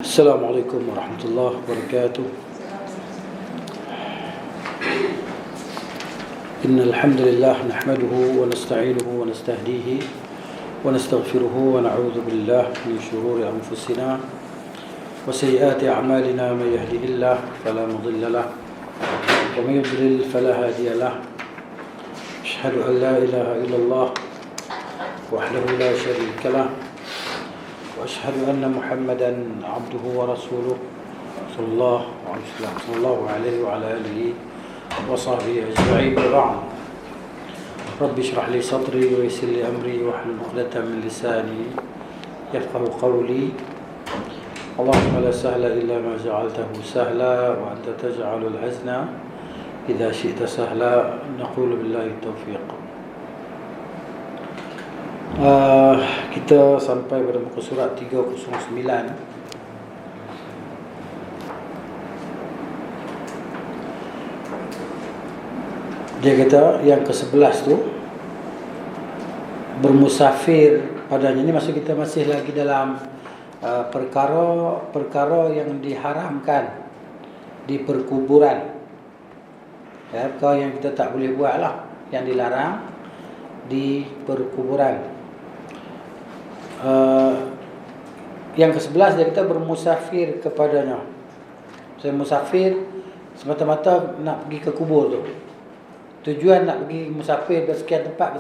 السلام عليكم ورحمة الله وبركاته. إن الحمد لله نحمده ونستعينه ونستهديه ونستغفره ونعوذ بالله من شرور أنفسنا وسيئات أعمالنا. من يهده الله فلا مضل له ومن يضلل فلا هادي له. أشهد أن لا إله إلا الله وحده لا شريك له وأشهد أن محمدا عبده ورسوله صلى الله عليه وعلى آله وصحبه أجمعين. وبعد، رب اشرح لي صدري ويسر لي أمري واحلل عقدة من لساني يفقه قولي. اللهم لا سهل إلا ما جعلته سهلا وأنت تجعل الحزن إذا شئت سهلا. نقول بالله التوفيق. Kita sampai pada muka surat 309. Dia kata yang ke-11 tu, bermusafir padanya. Ini maksud kita masih lagi dalam perkara yang diharamkan di perkuburan. Ya, perkara yang kita tak boleh buat lah, yang dilarang di perkuburan. Yang ke-11 dia kata bermusafir kepadanya. Saya musafir semata-mata nak pergi ke kubur tu. Tujuan nak pergi musafir bersekian tempat,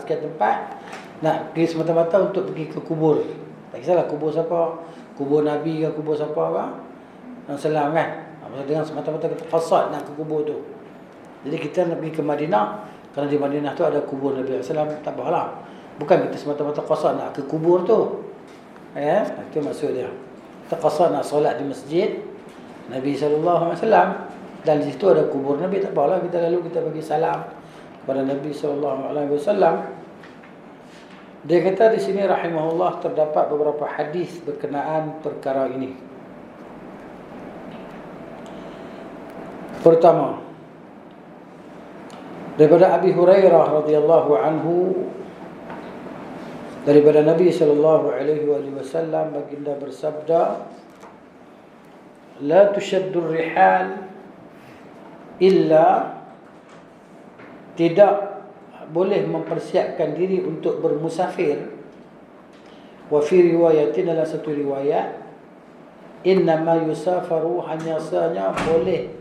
nak pergi semata-mata untuk pergi ke kubur. Tak kisahlah kubur siapa, kubur Nabi ke kubur siapa apa, Rasulullah kan. Dengan semata-mata kita qasad nak ke kubur tu. Jadi kita nak pergi ke Madinah kerana di Madinah tu ada kubur Nabi SAW. Tak apalah. Bukan kita semata-mata qasad nak ke kubur tu. Ya, itu maksud dia. Kita qasad nak solat di masjid Nabi SAW, dan di situ ada kubur Nabi. Tak apalah, kita lalu kita bagi salam kepada Nabi SAW. Dia kata di sini rahimahullah terdapat beberapa hadis berkenaan perkara ini. Pertama, daripada Abi Hurairah radhiyallahu anhu, daripada Nabi sallallahu alaihi wasallam, baginda bersabda, la tushaddur rihal illa, tidak boleh mempersiapkan diri untuk bermusafir. Wa fi riwayatin, dalam satu riwayat, innama yusafaru, hanya sahaja boleh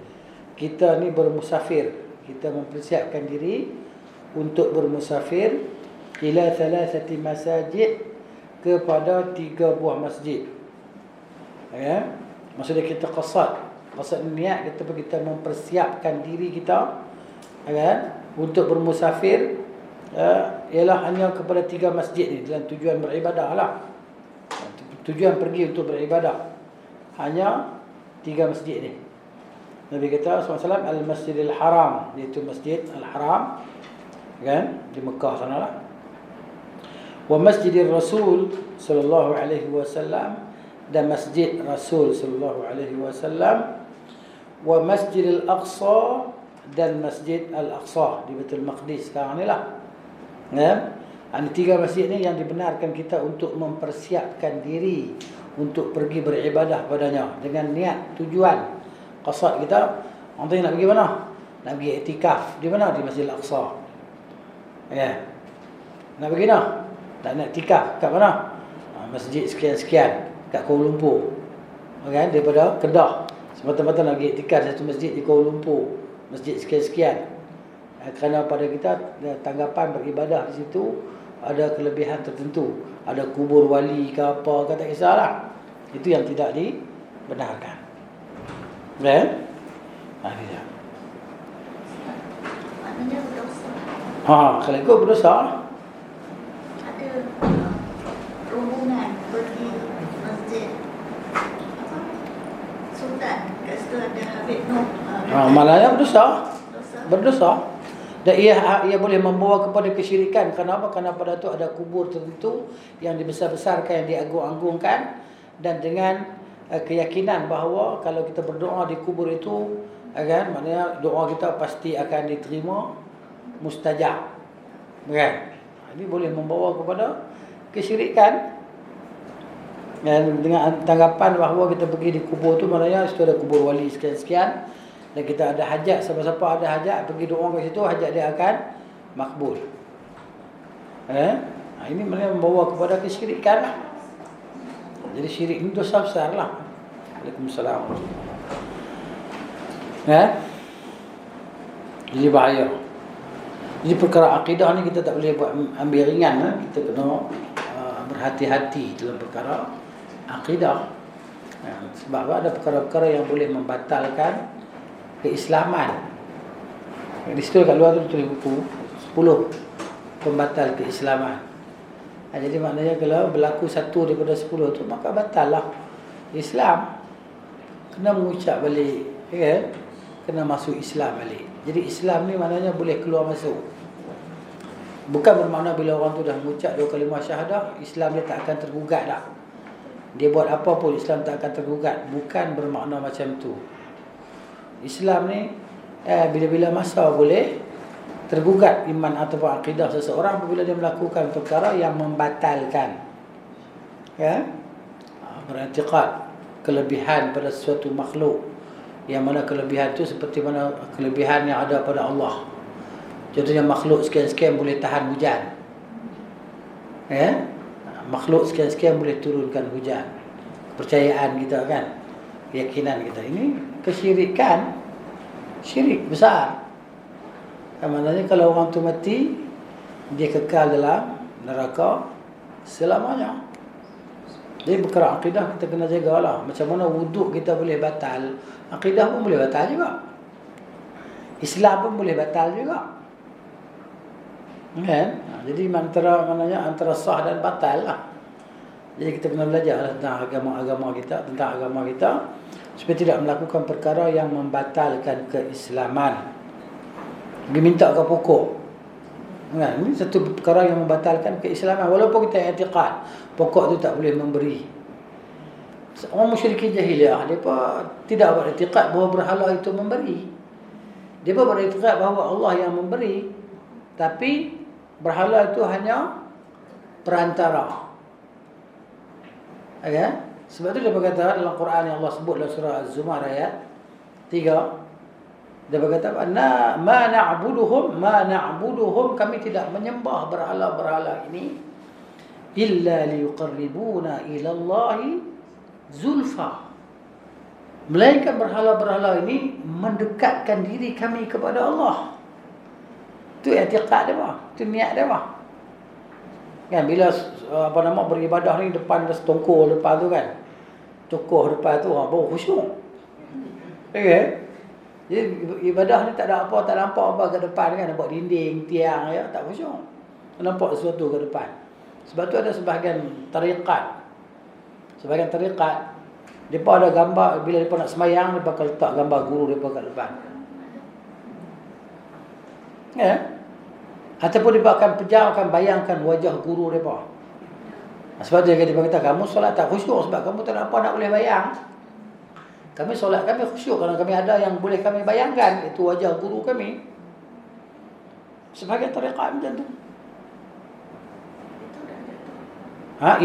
kita ni bermusafir, kita mempersiapkan diri untuk bermusafir, ila thalathati masajid, kepada 3 buah masjid. Ya, maksudnya kita qasad niat kita mempersiapkan diri kita, kan, untuk bermusafir, ialah hanya kepada 3 masjid ni, dalam tujuan beribadah lah. Tujuan pergi untuk beribadah hanya 3 masjid ni. Nabi kata SAW, Al-Masjidil Haram, iaitu Masjid Al-Haram, kan, di Mekah sana lah. Wa Masjidir Rasul sallallahu alaihi wasallam, dan Masjid Rasul sallallahu alaihi wasallam. Wa Masjidil Aqsa, dan Masjid Al-Aqsa di Baitul Maqdis sekarang ni lah. Ya, ini 3 masjid ni yang dibenarkan kita untuk mempersiapkan diri untuk pergi beribadah padanya, dengan niat tujuan qasad kita. Nanti nak pergi mana? Nak pergi iktikaf di mana? Di Masjid Al-Aqsa. Ya. Nak pergi mana? Nak iktikaf kat mana? Masjid sekian-sekian kat Kuala Lumpur. Kan, daripada Kedah semata-mata nak pergi iktikaf satu masjid di Kuala Lumpur, masjid sekian-sekian. Kerana pada kita tanggapan beribadah di situ ada kelebihan tertentu, ada kubur wali ke apa ke, tak kisahlah. Itu yang tidak dibenarkan. Kan? Dia. Maknanya berdosa. Kalau ikut berdosa. Ada rombongan pergi masjid Sultan, kat situ ada Habib Noh. Malahnya berdosa. Dan ia boleh membawa kepada kesyirikan. Kenapa? Kerana pada itu ada kubur tertentu yang dibesar-besarkan, yang diagung-agungkan, dan dengan keyakinan bahawa kalau kita berdoa di kubur itu, kan, maknanya doa kita pasti akan diterima, mustajab. Kan? Ini boleh membawa kepada kesyirikan. Dan dengan tanggapan bahawa kita pergi di kubur tu maknanya situ ada kubur wali sekian-sekian, dan kita ada hajat, siapa-siapa ada hajat pergi doa kat situ, hajat dia akan makbul. Ini maknanya membawa kepada kesyirikan lah. Jadi syirik ni dosa besar lah. Waalaikumsalam. Jadi bahaya. Jadi perkara akidah ni kita tak boleh buat ambil ringan. Kita kena berhati-hati dalam perkara akidah. Sebab ada perkara-perkara yang boleh membatalkan keislaman. Di situ kat luar tu tulis buku 10 pembatal keislaman. Jadi maknanya kalau berlaku satu daripada 10 tu, maka batal lah Islam. Kena mengucap balik, kan? Kena masuk Islam balik. Jadi Islam ni maknanya boleh keluar masuk. Bukan bermakna bila orang tu dah mengucap 2 kalimah syahadah, Islam dia tak akan tergugat dah. Dia buat apa pun Islam tak akan tergugat. Bukan bermakna macam tu. Islam ni bila-bila masa boleh tergugat iman ataupun akidah seseorang apabila dia melakukan perkara yang membatalkan, beriktikad kelebihan pada suatu makhluk, yang mana kelebihan itu seperti mana kelebihan yang ada pada Allah. Contohnya makhluk sekian-sekian boleh tahan hujan, makhluk sekian-sekian boleh turunkan hujan. Kepercayaan kita kan, keyakinan kita, ini kesyirikan, syirik besar. Maknanya kalau orang tu mati, dia kekal dalam neraka selamanya. Jadi perkara akidah kita kena jagalah. Macam mana wuduk kita boleh batal, akidah pun boleh batal juga. Islam pun boleh batal juga. Kan? Jadi antara sah dan batal lah. Jadi kita kena belajar tentang agama kita supaya tidak melakukan perkara yang membatalkan keislaman. Diminta ke pokok. Ini satu perkara yang membatalkan keislaman. Walaupun kita i'tiqad pokok tu tak boleh memberi. Orang musyrikin jahiliyah, mereka tidak beriktikad bahawa berhala itu memberi. Dia beriktikad bahawa Allah yang memberi, tapi berhala itu hanya perantara. Sebab itu dia berkata dalam Quran yang Allah sebut dalam surah Az-Zumar ayat 3, dia berkata, ma na'buduhum, kami tidak menyembah berhala-berhala ini illa liyuqarribuna ila Allahi zulfa, melainkan berhala-berhala ini mendekatkan diri kami kepada Allah. Itu i'tiqad dia, itu niat dia. Kan bila beribadah ni depan ada setongkol depan tu kan, tokoh depan tu baru khusyuk. Jadi ibadah ni tak ada apa, tak nampak apa kat depan kan, nampak dinding, tiang, tak khusyuk. Nampak sesuatu kat depan. Sebab tu ada sebahagian tariqat. Depa ada gambar, bila depa nak semayang, depa akan letak gambar guru depa kat depan. Ataupun depa akan akan bayangkan wajah guru depa. Sebab tu depa kata, kamu solat tak khusyuk sebab kamu tak ada apa nak boleh bayang. Kami solat kami khusyuk kerana kami ada yang boleh kami bayangkan, itu wajah guru kami. Sebagai tariqat macam tu.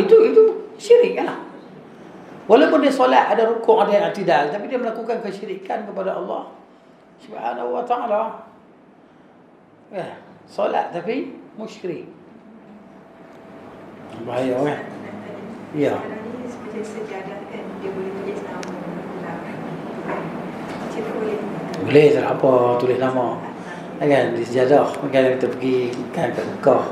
Itu syirik lah. Walaupun dia solat ada rukuk, ada i'tidal, tapi dia melakukan kesyirikan kepada Allah Subhanahu wa ta'ala. Solat tapi musyrik. Bahaya kan? Ya. Seperti sejadah kan, dia boleh tulis nama. Boleh tak apa tulis nama kan di sejadah kan, kita pergi kan kat Mekah,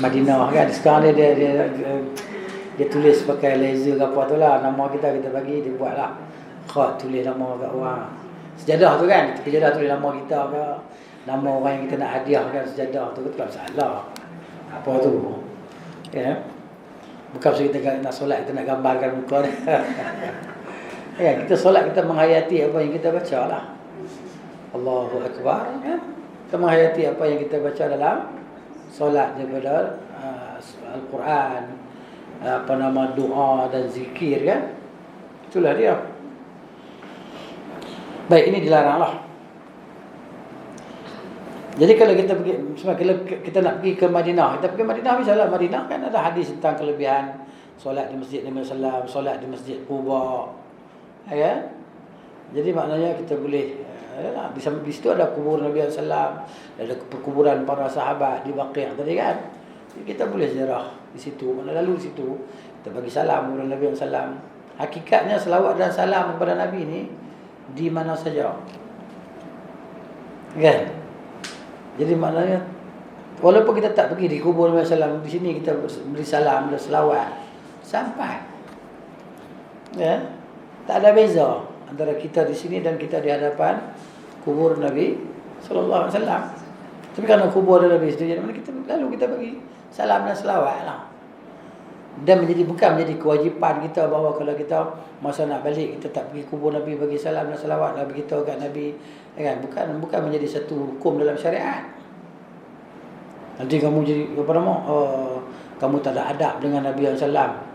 Madinah kan, sekarang dia tulis pakai laser ke apa tu lah, nama kita bagi, dia buat lah khat tulis nama kat orang sejadah tu kan, sejadah tulis nama kita ke, nama orang yang kita nak hadiah kan, sejadah tu tak salah apa tu bukan pasal kita nak solat kita nak gambarkan muka dia. Kita solat, kita menghayati apa yang kita baca lah. Allahu Akbar. Kita menghayati apa yang kita baca dalam solat daripada Al-Quran, doa dan zikir kan. Itulah dia. Baik, ini dilarang lah. Jadi kalau kita pergi, kalau kita nak pergi ke Madinah, kita pergi Madinah, misalnya Madinah kan ada hadis tentang kelebihan solat di masjid Nabi sallam, solat di masjid Quba. Ya. Jadi maknanya kita boleh di situ ada kubur Nabi sallam, ada perkuburan para sahabat di Baqi' tadi kan. Jadi kita boleh ziarah di situ, mana lalu di situ kita bagi salam kepada Nabi sallam. Hakikatnya selawat dan salam kepada Nabi ni di mana saja. Kan? Jadi maknanya walaupun kita tak pergi di kubur Nabi sallam, di sini kita beri salam dan selawat sampai. Ya. Tak ada beza antara kita di sini dan kita di hadapan kubur Nabi sallallahu alaihi wasallam. Tapi kerana kubur Nabi itu, jadi mana kita lalu kita bagi salam dan selawat lah. Dan bukan menjadi kewajipan kita bahawa kalau kita masa nak balik kita tak pergi kubur Nabi bagi salam dan selawat lah beritahu kat Nabi, kan? Bukan menjadi satu hukum dalam syariat. Nanti kamu jadi apa nama? Kamu tak ada adab dengan Nabi sallam.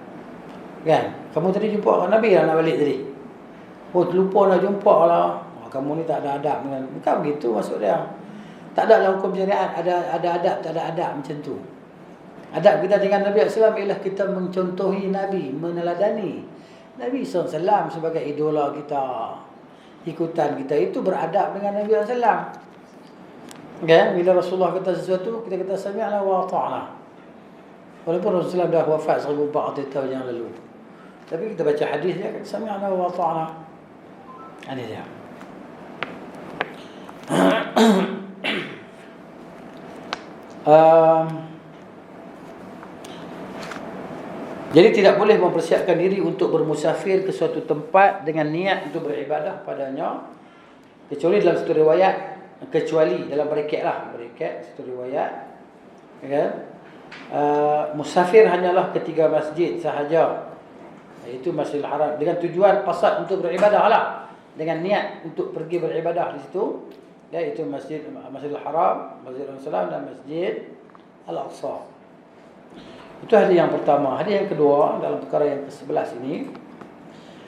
Kan? Kamu tadi jumpa Nabi lah nak balik tadi. Oh, terlupa nak jumpa lah. Kamu ni tak ada adab dengan. Bukan begitu maksud dia. Tak ada dalam hukum syariat ada adab, tak ada adab macam tu. Adab kita dengan Nabi SAW ialah kita mencontohi Nabi, meneladani Nabi SAW sebagai idola kita. Ikutan kita itu beradab dengan Nabi SAW. Kan? Bila Rasulullah kata sesuatu, kita kata sami'na wa ata'na. Walaupun Rasulullah dah wafat 1400 tahun yang lalu. Tapi kita baca hadis dia kata sami'na wa ata'na. Ini dia. Jadi tidak boleh mempersiapkan diri untuk bermusafir ke suatu tempat dengan niat untuk beribadah padanya, kecuali dalam satu riwayat, kecuali dalam bracket satu riwayat, kan? Musafir hanyalah ketiga masjid sahaja, iaitu Masjidil Haram, dengan tujuan qasad untuk beribadah lah, dengan niat untuk pergi beribadah di situ, iaitu Masjidil Haram, Masjidil Salam dan Masjid Al-Aqsa. Itu hadis yang pertama. Hadis yang kedua dalam perkara yang ke-11 ini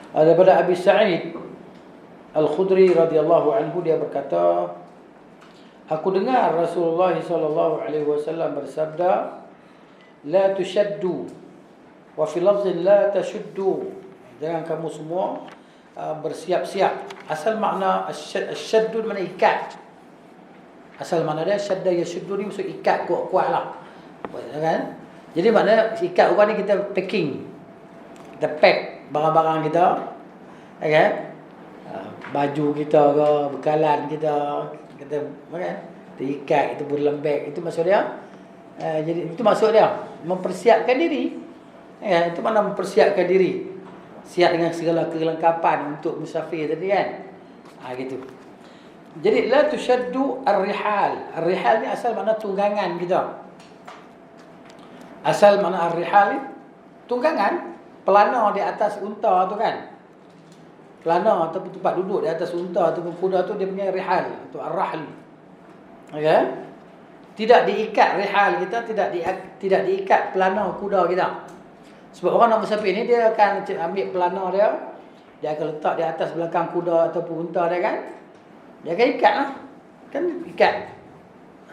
daripada Abi Sa'id Al-Khudri radhiyallahu anhu, dia berkata, aku dengar Rasulullah sallallahu alaihi wasallam bersabda, la tushaddu wa fi lafzin la tashuddu, jangan kamu semua bersiap-siap. Asal makna asyaddu makna ikat. Asal makna dia syadda yashuddu ni maksud ikat kuat-kuat lah, kan? Jadi maknanya ikat orang ni kita packing, kita pack barang-barang kita, kan? Baju kita ke, bekalan kita kan? Kita ikat, kita berlembek. Itu maksud dia. Jadi itu maksud dia mempersiapkan diri. Itu mana mempersiapkan diri. Siap dengan segala kelengkapan untuk musafir tadi kan. Gitu. Jadi la tushaddu ar-rihal. Ar-rihal ni asal makna tunggangan kita. Asal makna ar-rihal ni tunggangan, pelana di atas unta tu kan. Pelana ataupun tempat duduk di atas unta ataupun kuda tu dia punya rihal atau ar-rahl. Okay? Tidak diikat rihal kita, tidak diikat pelana kuda kita. Sebab orang nak musafir ni dia akan ambil pelana dia akan letak di atas belakang kuda ataupun unta dia kan. Dia akan ikat lah. Kan ikat.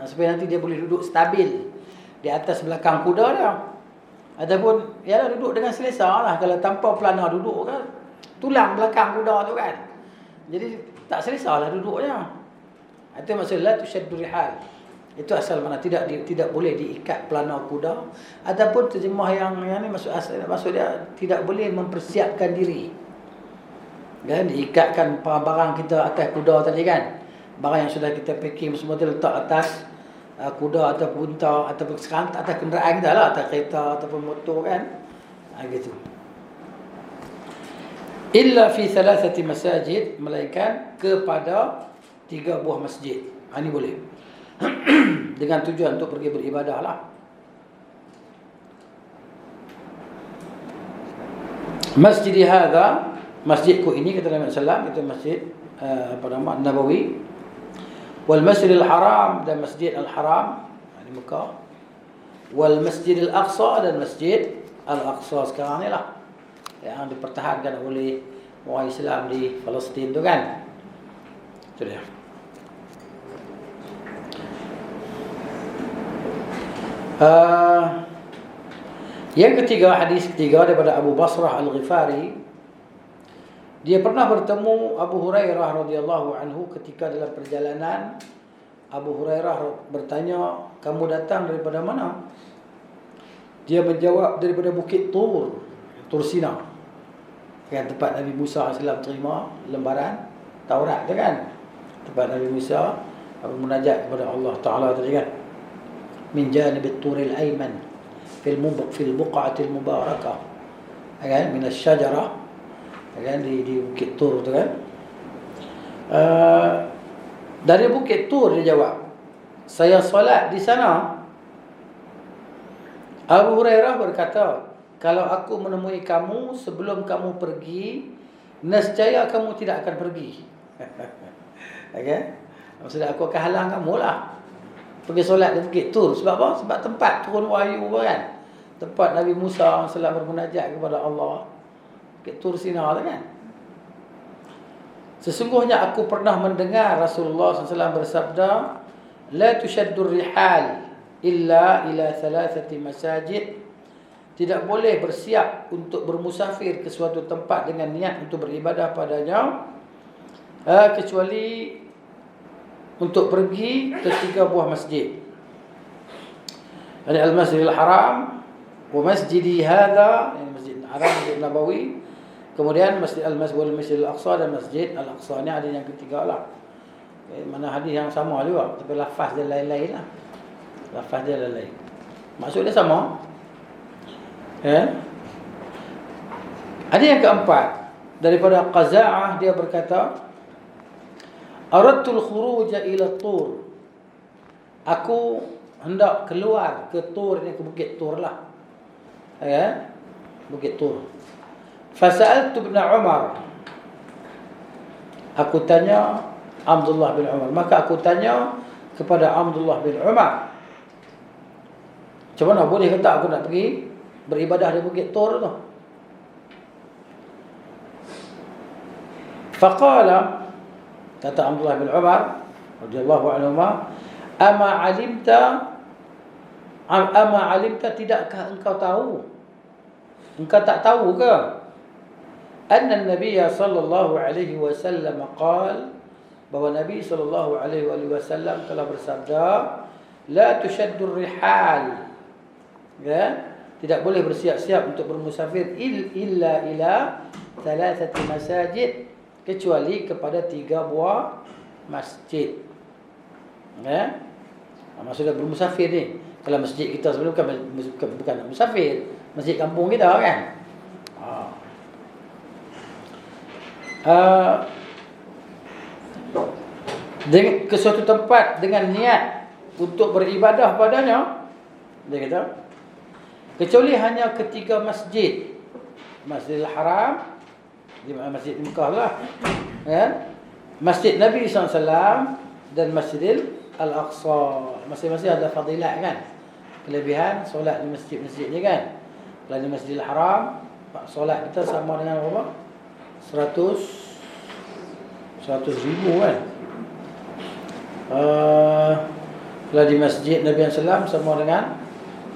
Supaya nanti dia boleh duduk stabil di atas belakang kuda dia. Ataupun yalah duduk dengan selesa lah. Kalau tanpa pelana duduk kan, tulang belakang kuda tu kan. Jadi tak selesa lah duduknya. Itu maksudnya tusyaddu rihal. Itu asal mana tidak boleh diikat pelana kuda. Ataupun terjemah yang ni maksud dia tidak boleh mempersiapkan diri. Dan diikatkan barang kita atas kuda tadi kan. Barang yang sudah kita packing semua tu letak atas kuda ataupun unta ataupun sekarang atas kenderaan kita lah, atas kereta ataupun motor kan. Gitu. Illa fi thalathati masajid, melainkan kepada 3 buah masjid. Ini boleh. Dengan tujuan untuk pergi beribadah lah. Masjid hadha, masjidku ini kata Nabi sallallahu, itu masjid Nabawi. Wal Masjidil Haram, dan Masjid Al-Haram di Mekah. Wal Masjidil Aqsa, dan Masjid Al-Aqsa sekarang ni lah, yang dipertahankan oleh orang Islam di Palestin tu kan. Itu dia. Yang ketiga, hadis ketiga daripada Abu Basrah Al-Ghifari. Dia pernah bertemu Abu Hurairah radhiyallahu anhu ketika dalam perjalanan. Abu Hurairah bertanya, "Kamu datang daripada mana?" Dia menjawab, "Daripada Bukit Tur, Tur Sina." Kan tempat Nabi Musa AS terima lembaran Taurat tu kan. Tempat Nabi Musa bermunajat kepada Allah Taala tadi kan. Min janibit turil ayman fil buq'atil mubarakah. Kan min asy-syajarah. Kan di Bukit Tur tu kan. Dari Bukit Tur dia jawab, "Saya solat di sana." Abu Hurairah berkata, "Kalau aku menemui kamu sebelum kamu pergi, nescaya kamu tidak akan pergi." Okay? Maksudnya aku akan halang kamu lah pergi solat di Bukit Tur. Sebab apa? Sebab tempat turun wahyu kan. Tempat Nabi Musa selama bermunajat kepada Allah. Bukit Tur Sina kan. "Sesungguhnya aku pernah mendengar Rasulullah SAW bersabda, la tushaddur rihal illa ila thalathati masajid." Tidak boleh bersiap untuk bermusafir ke suatu tempat dengan niat untuk beribadah padanya, kecuali untuk pergi ke 3 buah masjid. Ada Al-Masjidil Haram wa Masjidi hadha, ini Masjid Haram, Masjid Nabawi. Kemudian Masjid Al-Masjid Al-Aqsa dan Masjid Al-Aqsa. Ni ada yang ketiga lah. Mana hadis yang sama juga, tapi lafaz dia lain-lain lah. Lafaz dia lain. Maksud dia sama. Ada yang keempat daripada Qaza'ah, dia berkata, "Aradtul khuruja ila Tur." Aku hendak keluar ke Tur, ni ke Bukit Tur lah. Bukit Tur. Fasa'altu ibn Umar. Aku tanya Abdullah bin Umar. Maka aku tanya kepada Abdullah bin Umar, "Macam mana, boleh ke tak aku nak pergi beribadah di Bukit Tur tu?" Faqala, kata Abdullah bin Umar radhiyallahu anhu, ama alimta, tidakkah engkau tahu? Engkau tak tahu ke? Anna Nabi sallallahu alaihi wasallam qala, bahwa Nabi sallallahu alaihi wasallam telah bersabda, la tushaddur rihal. Ya, tidak boleh bersiap-siap untuk bermusafir illa ila thalathati masajid, kecuali kepada 3 buah masjid. Ya. Maksudnya bermusafir ni, kalau masjid kita sebelum bukan musafir, masjid kampung kita kan. Ke suatu tempat dengan niat untuk beribadah padanya, dia kata, kecuali hanya ketiga masjid. Masjidil Haram, di Masjid Mekah lah, ya? Masjid Nabi SAW dan Masjidil Al-Aqsa. Masing-masing ada fadilat kan, kelebihan solat di masjid-masjid ni kan. Kalau di Masjidil Haram, solat kita sama dengan berapa? 100 ribu kan. Kalau di Masjid Nabi SAW sama dengan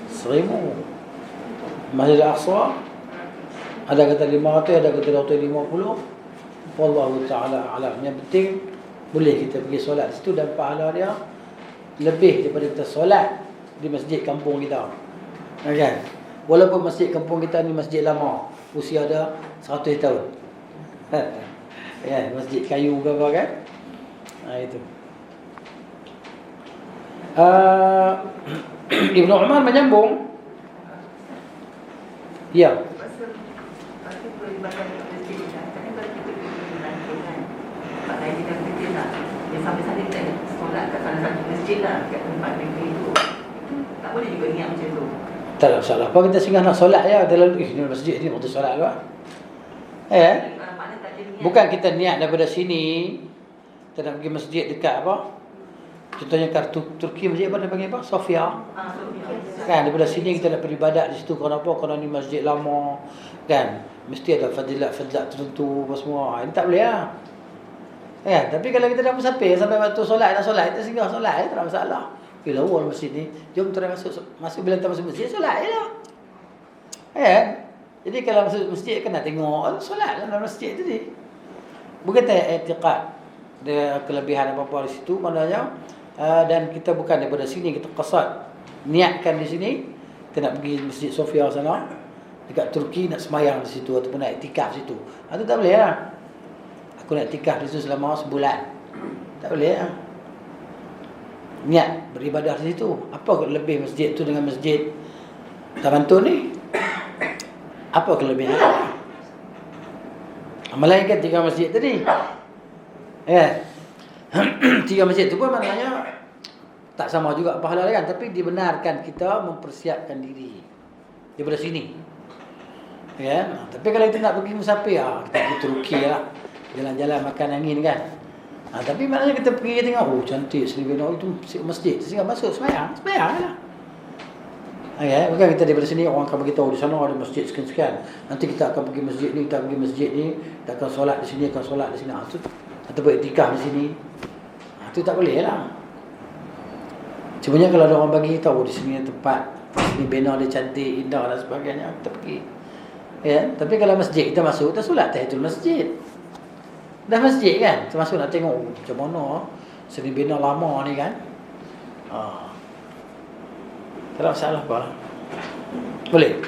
1000. Masjid Al-Aqsa ada kata 500, ada kata 250. Wallahu ta'ala a'lam. Yang penting boleh kita pergi solat situ dan pahala dia lebih daripada kita solat di masjid kampung kita. Kan? Walaupun masjid kampung kita ni masjid lama, usia ada 100 tahun. Ya, masjid kayu ke apa kan? Itu. Ibnu Umar menyambung. Ya. Sampai-sampai kita solat kat salah satu masjid lah, kat tempat negeri tu. Tak boleh juga niat macam tu. Tak ada masalah. Apa kita singgah nak solat ya, kita lalu ni masjid ni untuk solat lah. Bukan kita niat daripada sini kita nak pergi masjid dekat apa? Contohnya kat Turki, masjid apa dia panggil apa? Sofia. Kan daripada sini kita nak beribadat di situ, kenapa? Kerana ni masjid lama kan. Mesti ada fadilat tertentu apa semua. Ini tak boleh lah. Ya, tapi kalau kita dah musafir sampai waktu solat, nak solat, kita singgah solat, tak ada masalah. Bila awal masjid ni, jom kita masuk bila kita masuk masjid, solat je lah. Jadi kalau masuk masjid kena tengok solat dalam masjid tadi. Bukan i'tiqad ada kelebihan apa-apa di situ maknanya, dan kita bukan daripada sini kita qasad niatkan di sini kita nak pergi Masjid Sofia sana dekat Turki nak sembahyang di situ ataupun nak iktikaf situ. Itu tak boleh lah. Aku nak iktikaf di situ selama sebulan. Tak boleh lah. Niat beribadah di situ. Apa lebih masjid tu dengan masjid Taman Tun ni? Apa kelebihan? Melainkan 3 masjid tadi. Ya. 3 masjid tu pun maknanya tak sama juga pahala kan, tapi dibenarkan kita mempersiapkan diri daripada sini. Ya. Tapi kalau kita nak pergi musafir, kita pergi Turki lah. Jalan-jalan makan angin kan. Tapi maknanya kita pergi tengok, oh cantik Seri Beno itu masjid. Sehingga masuk sembahyang lah. Ya, bukan kita daripada sini orang akan beritahu di sana ada masjid sekian-sekian. Nanti kita akan pergi masjid ni, kita pergi masjid ni, kita akan solat di sini, akan solat di sini. Atau beriktikaf di sini. Itu tak boleh lah. Cumanya kalau ada orang bagi tahu di sini tempat, di sini bina dia cantik, indah dan sebagainya, kita pergi. Ya, tapi kalau masjid kita masuk, kita solat tahiyatul masjid. Dah masjid kan, termasuk nak tengok macam mana seni bina lama ni kan. Tak ada masalah apa. Boleh.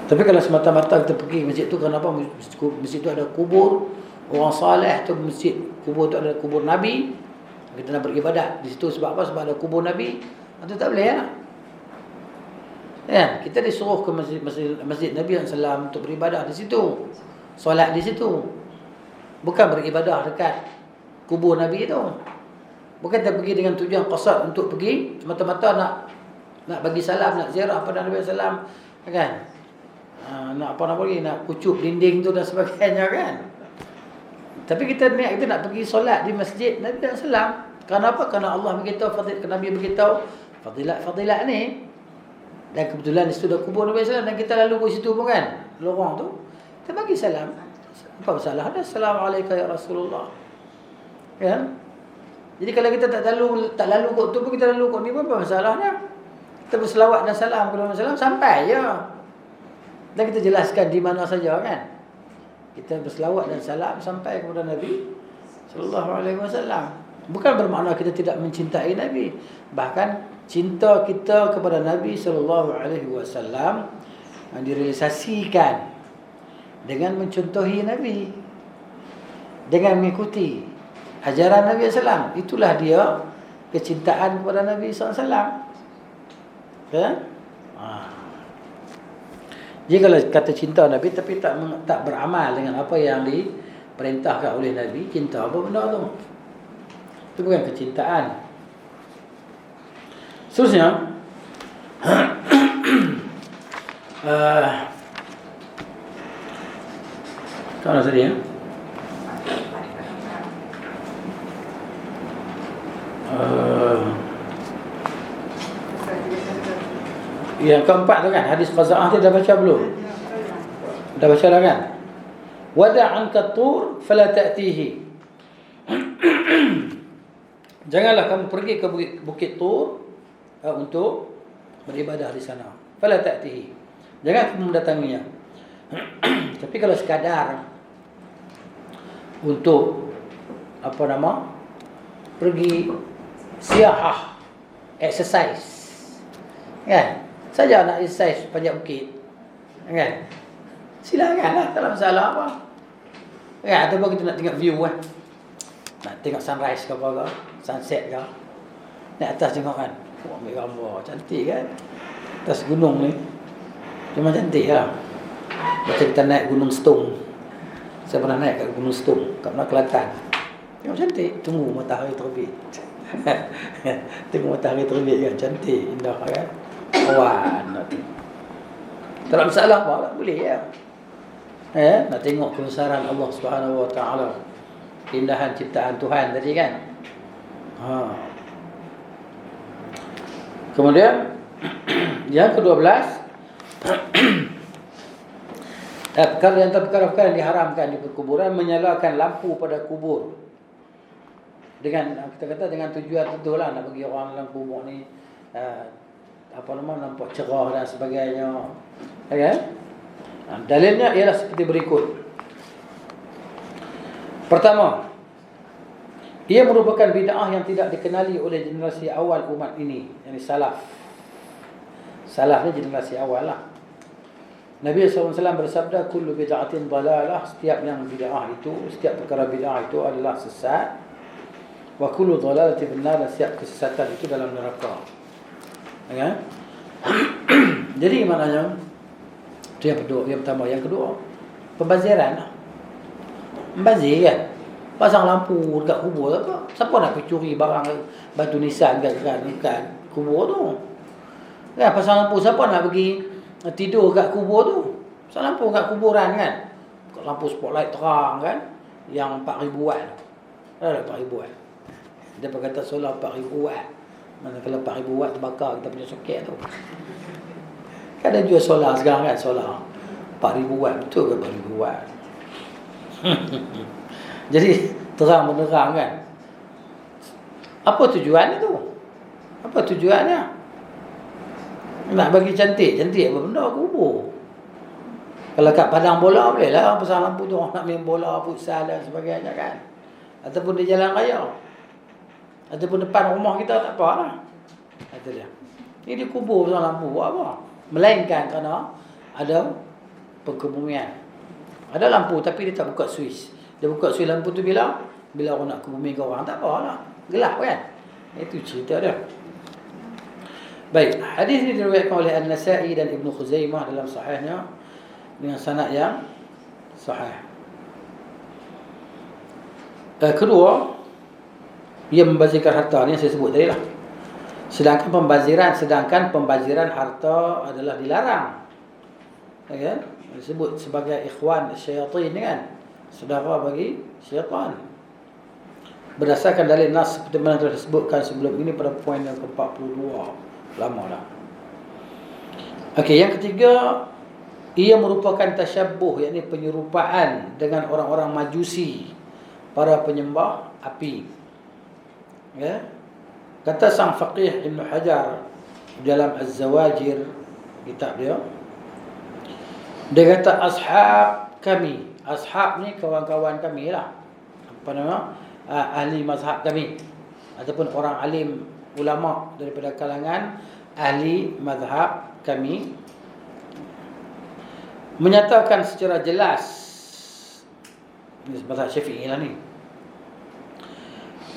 Tapi kalau semata-mata kita pergi masjid tu, kenapa masjid tu ada kubur orang saleh, atau masjid kubur tu ada kubur Nabi, kita nak beribadat di situ sebab apa? Sebab ada kubur Nabi. Itu tak boleh lah. Ya, kita disuruh ke masjid Nabi SAW untuk beribadah di situ, solat di situ, bukan beribadah dekat kubur Nabi itu. Bukan kita pergi dengan tujuan qasad untuk pergi semata-mata nak bagi salam, nak ziarah pada Nabi SAW kan. Nak apa nak pergi, nak kucup dinding tu dan sebagainya kan. Tapi kita niat kita nak pergi solat di masjid Nabi SAW. Kenapa? Kerana Allah beritahu, Nabi beritahu fadilat ni. Dan kebetulan di situ ada kubur Nabi SAW, dan kita lalu ke situ pun kan, lorong tu kita bagi salam. Apa masalah ada? Assalamualaikum ya Rasulullah. Kan? Jadi kalau kita tak lalu kot tu pun, kita lalu kot ni pun apa masalahnya? Kita berselawat dan salam kepada Nabi SAW sampai je. Dan kita jelaskan di mana saja kan. Kita berselawat dan salam sampai kepada Nabi sallallahu alaihi wasallam. Bukan bermakna kita tidak mencintai Nabi. Bahkan cinta kita kepada Nabi sallallahu alaihi wasallam direalisasikan dengan mencontohi Nabi, dengan mengikuti ajaran Nabi SAW. Itulah dia kecintaan kepada Nabi SAW. Kan? Jadi kalau kata cinta Nabi tapi tak beramal dengan apa yang diperintahkan oleh Nabi, cinta apa benda tu? Itu bukan kecintaan. Seterusnya, mana tadi ya? Yang keempat tu kan, hadis Qaza'ah dia dah baca belum? Dah baca dah kan? Wada'anka tur fala ta'tihi. Janganlah kamu pergi ke Bukit Tur untuk beribadah di sana. Fala ta'tihi. Jangan kamu mendatanginya. Tapi kalau sekadar untuk pergi siahah, exercise kan, saja nak exercise panjat bukit kan, silakanlah, tak ada masalah apa kan. Ataupun kita nak tengok view kan, nak tengok sunrise ke apa ke, sunset ke, naik atas tengok kan, ambil gambar cantik kan atas gunung ni, memang cantik lah. Macam kita naik Gunung Stung, saya pernah naik kat Gunung Stung kat Kelantan, tengok cantik, tunggu matahari terbit. Tengok matahari terbit kan, cantik, indah kan, awan tu. Tak ada masalah apa, boleh ya. Nak tengok kebesaran Allah Subhanahu Wa Taala, keindahan ciptaan Tuhan tadi kan. Kemudian yang ke-12, perkara-perkara yang diharamkan di perkuburan, menyalakan lampu pada kubur. Dengan kita kata dengan tujuan tertentu lah, nak bagi orang dalam kubur ni nampak cerah dan sebagainya. Kan? Dalilnya ialah seperti berikut. Pertama, ia merupakan bid'ah yang tidak dikenali oleh generasi awal umat ini, yakni salaf. Salaf ni generasi awal lah. Nabi SAW bersabda, kullu bid'atin dalalah, setiap yang bid'ah itu, setiap perkara bid'ah itu adalah sesat. Wa kullu dalalati finnar, setiap kesesatan itu dalam neraka. Ya? Jadi maknanya itu yang kedua, yang pertama. Yang kedua, pembaziran. Membazir kan. Pasang lampu dekat kubur tak apa. Siapa nak pergi curi barang batu nisan dekat kubur tu? Kan pasang lampu, siapa nak pergi tidur kat kubur tu? Pasang lampu kat kuburan kan. Lampu spotlight terang kan. Yang 4,000 watt. Ada 4,000 watt. Dia berkata solar 4,000 watt. Mana kalau 4,000 watt terbakar kita punya soket tu. Kan ada jual solar sekarang kan, solar 4,000 watt. Betul ke 4,000 watt? Jadi terang menerang kan. Apa tujuannya tu? Apa tujuannya? Nak bagi cantik apa benda kubur. Kalau kat padang bola boleh lah pasang lampu tu, orang nak main bola, futsal dan sebagainya kan. Ataupun di jalan raya. Ataupun depan rumah kita tak apa lah. Itu dia. Ini kubur pasang lampu buat apa? Melainkan kerana ada pengkebumian. Ada lampu tapi dia tak buka switch. Dia buka switch lampu tu bila orang nak kebumi ke orang, tak apalah. Gelap kan? Itu cerita dia. Baik, hadis ini diriwayatkan oleh An-Nasa'i dan Ibnu Khuzaimah dalam sahihnya dengan sanad yang sahih. Kedua, ia membazirkan harta, ni yang saya sebut tadi lah. Sedangkan pembaziran harta adalah dilarang. Ya kan? Disebut sebagai ikhwan syaitan kan, saudara bagi syaitan. Berdasarkan dalil nas seperti mana telah disebutkan sebelum ini pada poin yang ke-42. Lama dah. Okey, yang ketiga, ia merupakan tasyabbuh, yakni penyerupaan dengan orang-orang Majusi, para penyembah api. Ya. Kata sang faqih Ibn Hajar dalam Az-Zawajir, kitab dia, dia kata ashab kami. Ashab ni kawan-kawan kami lah. Apa nama? Ahli mazhab kami. Ataupun orang alim, ulama daripada kalangan ahli mazhab kami. Menyatakan secara jelas, ini mazhab Syafi'i lah ni,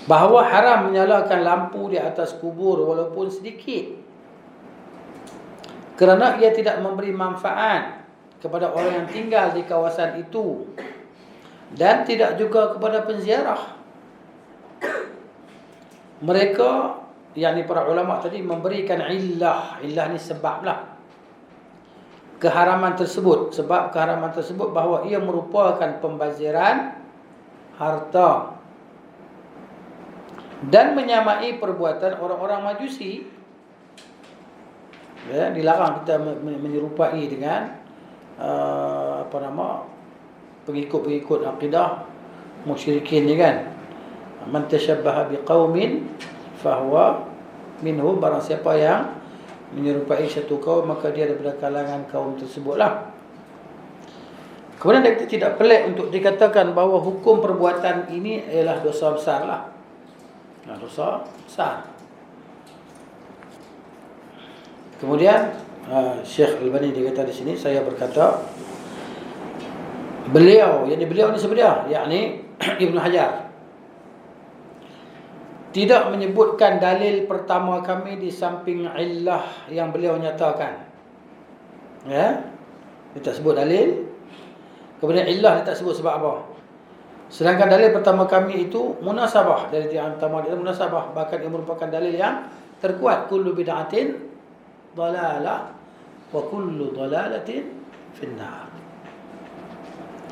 bahawa haram menyalakan lampu di atas kubur walaupun sedikit, kerana ia tidak memberi manfaat kepada orang yang tinggal di kawasan itu dan tidak juga kepada penziarah. Mereka, yakni para ulama tadi, memberikan illah ni sebab lah keharaman tersebut. Sebab keharaman tersebut bahawa ia merupakan pembaziran harta dan menyamai perbuatan orang-orang Majusi. Ya, dilarang kita menyerupai dengan pengikut-pengikut akidah musyrikin ni kan. Man tashabbaha biqaumin fahuwa minhum, barang siapa yang menyerupai satu kaum maka dia daripada kalangan kaum tersebutlah. Kemudian kita tidak pelik untuk dikatakan bahawa hukum perbuatan ini ialah dosa besar lah. Dosa besar. Kemudian Syekh Al-Albani dia kata di sini, saya berkata, beliau ni sebenarnya, yakni Ibn Hajar, tidak menyebutkan dalil pertama kami di samping illah yang beliau nyatakan. Ya, dia tak sebut dalil. Kemudian illah dia tak sebut sebab apa. Sedangkan dalil pertama kami itu munasabah, dari yang pertama dia munasabah, bahkan ia merupakan dalil yang terkuat. Kullu bid'atin dalalah wa kullu dalalatin finnar.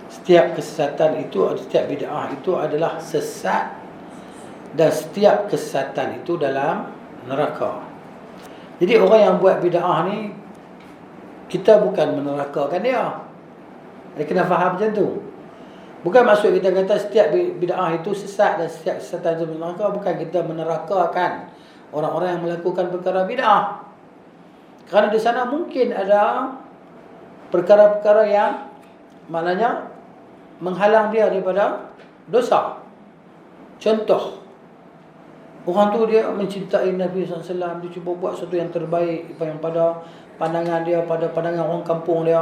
Setiap kesesatan itu, setiap bid'ah itu adalah sesat, dan setiap kesesatan itu dalam neraka. Jadi orang yang buat bid'ah ni, kita bukan menerakakan dia. Dia kena faham macam tu. Bukan maksud kita kata setiap bid'ah itu sesat dan setiap kesesatan itu neraka. Bukan kita menerakakan orang-orang yang melakukan perkara bid'ah. Kerana di sana mungkin ada perkara-perkara yang maknanya menghalang dia daripada dosa. Contoh, orang tu dia mencintai Nabi SAW, dia cuba buat sesuatu yang terbaik yang pada pandangan dia, pada pandangan orang kampung dia,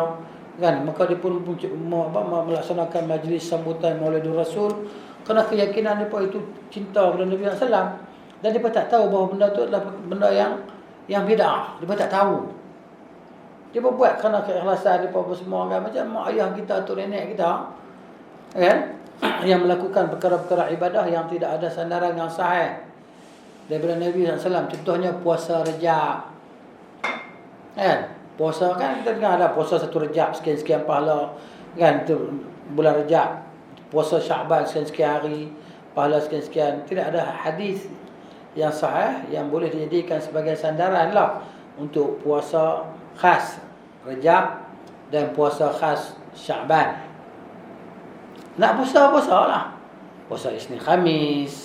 kan? Maka dia pun melaksanakan majlis sambutan Maulidur Rasul kerana keyakinan dia itu cinta kepada Nabi SAW. Dan dia tak tahu bahawa benda tu adalah benda yang bid'ah. Dia tak tahu. Dia buat kerana keikhlasan dia apa semua, kan? Macam mak ayah kita atau nenek kita, kan? Yang melakukan perkara-perkara ibadah yang tidak ada sandaran yang sahih daripada Nabi SAW. Contohnya puasa Rejab, kan? Puasa, kan kita dengar ada puasa 1 Rejab sekian-sekian pahala, kan? Itu bulan Rejab. Puasa Syaban sekian-sekian hari, pahala sekian-sekian. Tidak ada hadis yang sahih yang boleh dijadikan sebagai sandaran lah untuk puasa khas Rejab dan puasa khas Syaban. Nak puasa lah. Puasa Isnin Khamis,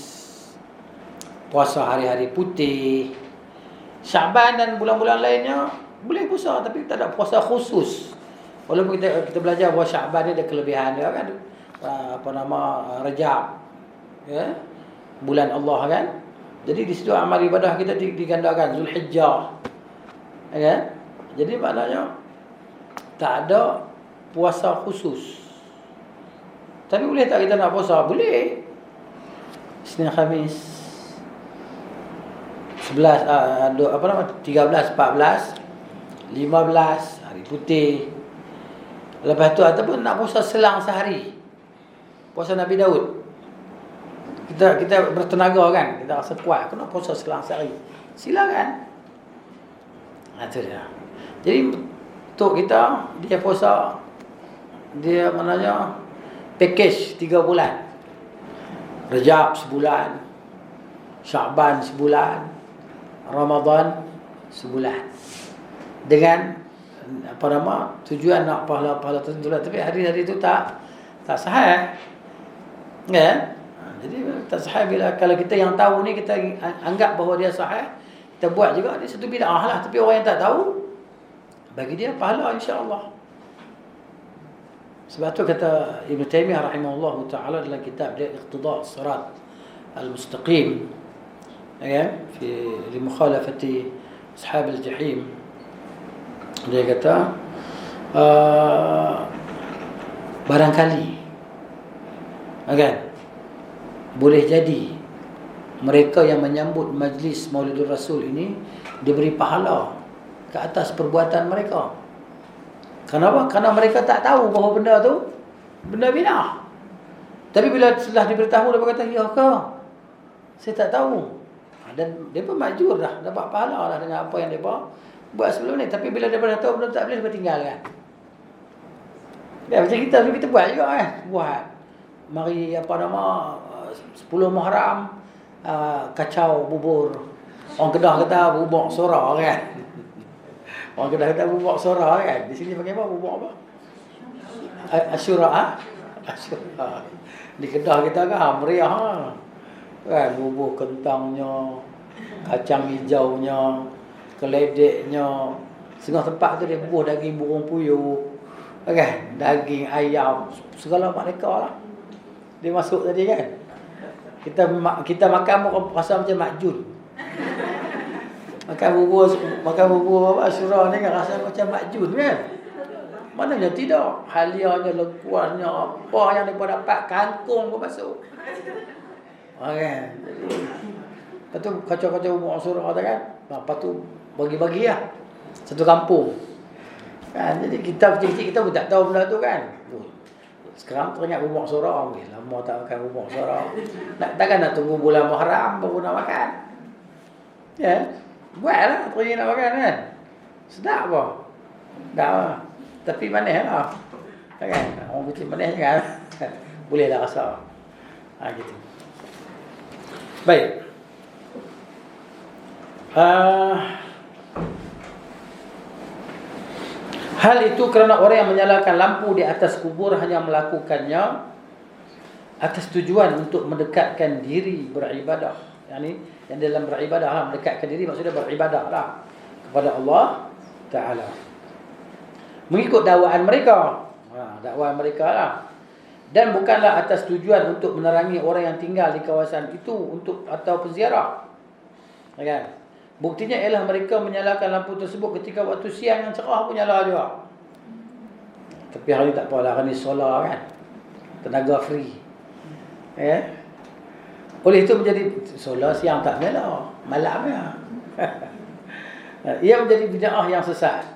puasa hari-hari putih. Syaban dan bulan-bulan lainnya boleh puasa, tapi tak ada puasa khusus. Walaupun kita belajar bahawa Syaban ni ada kelebihan dia, kan? Rejab, ya? Bulan Allah, kan? Jadi di situ amal ibadah kita digandakan. Zulhijjah, kan? Jadi maknanya tak ada puasa khusus. Tapi boleh tak kita nak puasa? Boleh. Isnin Khamis 11 13, 14, 15 hari putih. Lepas tu ataupun nak puasa selang sehari. Puasa Nabi Daud. Kita bertenaga, kan? Kita rasa kuat, kena puasa selang sehari. Silakan. Itu dia. Jadi untuk kita, dia puasa, dia maknanya package 3 bulan. Rejab sebulan, Syaban sebulan, Ramadan sebulan. Dengan tujuan nak pahala-pahala tertentu. Tapi hari-hari itu tak sahih. Ya. Jadi tak sahih bila kalau kita yang tahu ni, kita anggap bahawa dia sahih, kita buat juga, dia satu bid'ah lah. Tapi orang yang tak tahu, bagi dia pahala insya-Allah. Sebab tu kata Ibn Taymiyah rahimahullah ta'ala dalam kitab dia Iqtida' Sirat Al-Mustaqim, ya, li mukhalafati ashab al-jahim. Dia kata barangkali, kan, boleh jadi mereka yang menyambut majlis Maulidur Rasul ini diberi pahala ke atas perbuatan mereka. Kenapa? Kerana mereka tak tahu bahawa benda tu benda bid'ah. Tapi bila setelah diberitahu, dia berkata, ya ke? Saya tak tahu. Dan dia pun majur dah, dapat pahala lah dengan apa yang dia buat sebelum ni. Tapi bila dia tahu benda tak boleh, dia tinggalkan. Ya, macam kita buat juga, kan? Buat. Mari 10 Muharram, kacau bubur. Orang Kedah kata bubuk sora, kan? Orang Kedah kata bubuk sora, kan? Di sini pakai apa? Bubuk apa? Asyura, Asyura. Di Kedah kita kan meriah, kan? Bubur kentangnya, kacang hijaunya, keledeknya. Setengah tempat tu dia bubuh daging burung puyuh, kan? Daging ayam, segala mereka lah. Dia masuk tadi, kan? Kita makan rasa macam makjun. Makan bubur Asyura ni kan rasa macam makjun, kan? Mananya tidak. Halianya, lekuannya, apa yang mereka dapat, kangkung pun masuk. Kan? Lepas tu kacau-kacau bubur Asyura tu, kan? Lepas tu bagi-bagi lah. Satu kampung. Kan? Jadi kita kecil-kecil kita pun tak tahu benda tu, kan? Sekarang teringat bubur Asyura. Lama tak makan bubur Asyura. Takkan nak tunggu bulan Muharram baru nak makan? Ya. Buatlah teringin nak makan, kan? Sedap apa? Sedap lah. Tapi manis lah, kan? Orang kecil manis, kan? Boleh dah rasa. Gitu. Baik. Hal itu kerana orang yang menyalakan lampu di atas kubur hanya melakukannya atas tujuan untuk mendekatkan diri beribadah. Yang dalam beribadah lah, mendekatkan diri maksudnya beribadah lah kepada Allah. taala. Mengikut dakwaan mereka. Dakwaan mereka lah. Dan bukanlah atas tujuan untuk menerangi orang yang tinggal di kawasan itu atau penziarah. Kan? Buktinya ialah mereka menyalakan lampu tersebut ketika waktu siang yang cerah pun nyala juga. Tapi hari ni tak apalah, hari ni solar kan. Tenaga free. Oleh itu menjadi solar siang tak nyala, malam ya. Ia menjadi bid'ah yang sesat.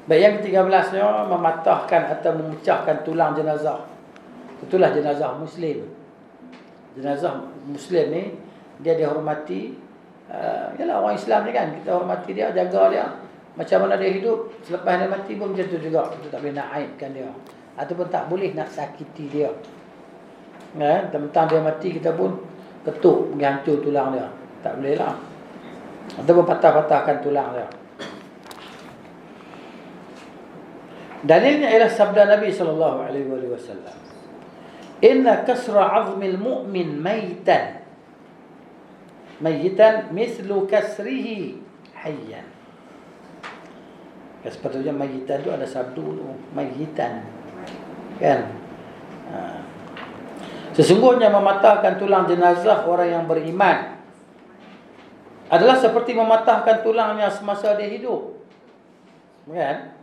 Baik, yang ke-13nya mematahkan atau memecahkan tulang jenazah. Itulah jenazah Muslim. Jenazah Muslim ni dia dihormati. Yalah orang Islam ni kan, kita hormati dia, jaga dia. Macam mana dia hidup, selepas dia mati pun macam tu juga. Kita tak boleh nak aibkan dia, ataupun tak boleh nak sakiti dia. Tentang dia mati kita pun ketuk, pergi hancur tulang dia. Tak boleh lah. Ataupun patah-patahkan tulang dia. Dalilnya ialah sabda Nabi SAW. Inna kasra azmil mu'min maytan. Maytan mislu kasrihi hayyan. Sepatutnya maytan tu ada sabdu tu. Maytan. Kan? Sesungguhnya mematahkan tulang jenazah orang yang beriman adalah seperti mematahkan tulangnya semasa dia hidup. Kan?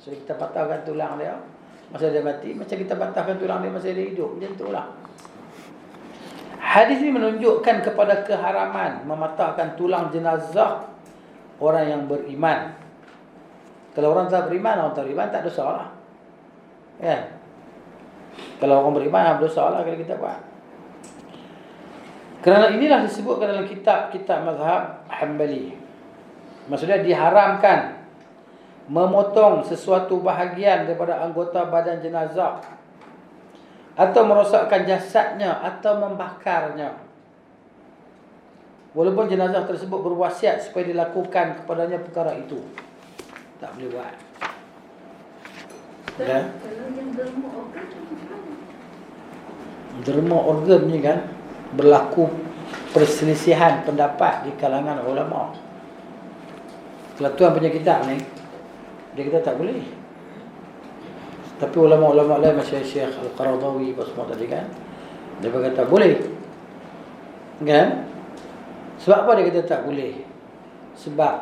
So kita patahkan tulang dia masa dia mati, macam kita patahkan tulang dia masa dia hidup. Macam itulah. Hadis ini menunjukkan kepada keharaman mematahkan tulang jenazah orang yang beriman. Kalau orang tak beriman, tak dosa lah. Kan? Kalau orang beriman, dosa lah kalau kita buat. Kerana inilah disebutkan dalam kitab-kitab mazhab Hanbali. Maksudnya diharamkan memotong sesuatu bahagian daripada anggota badan jenazah atau merosakkan jasadnya atau membakarnya. Walaupun jenazah tersebut berwasiat supaya dilakukan kepadanya perkara itu, tak boleh buat. Ya? Kalau yang derma organ macam Derma organ ni kan berlaku perselisihan pendapat di kalangan ulama. Kalau tuan punya kitab ni, dia kata tak boleh. Tapi ulama-ulama lain macam Syekh Al-Qaradawi apa semua tadi kan, dia berkata boleh. Kan? Sebab apa dia kata tak boleh? Sebab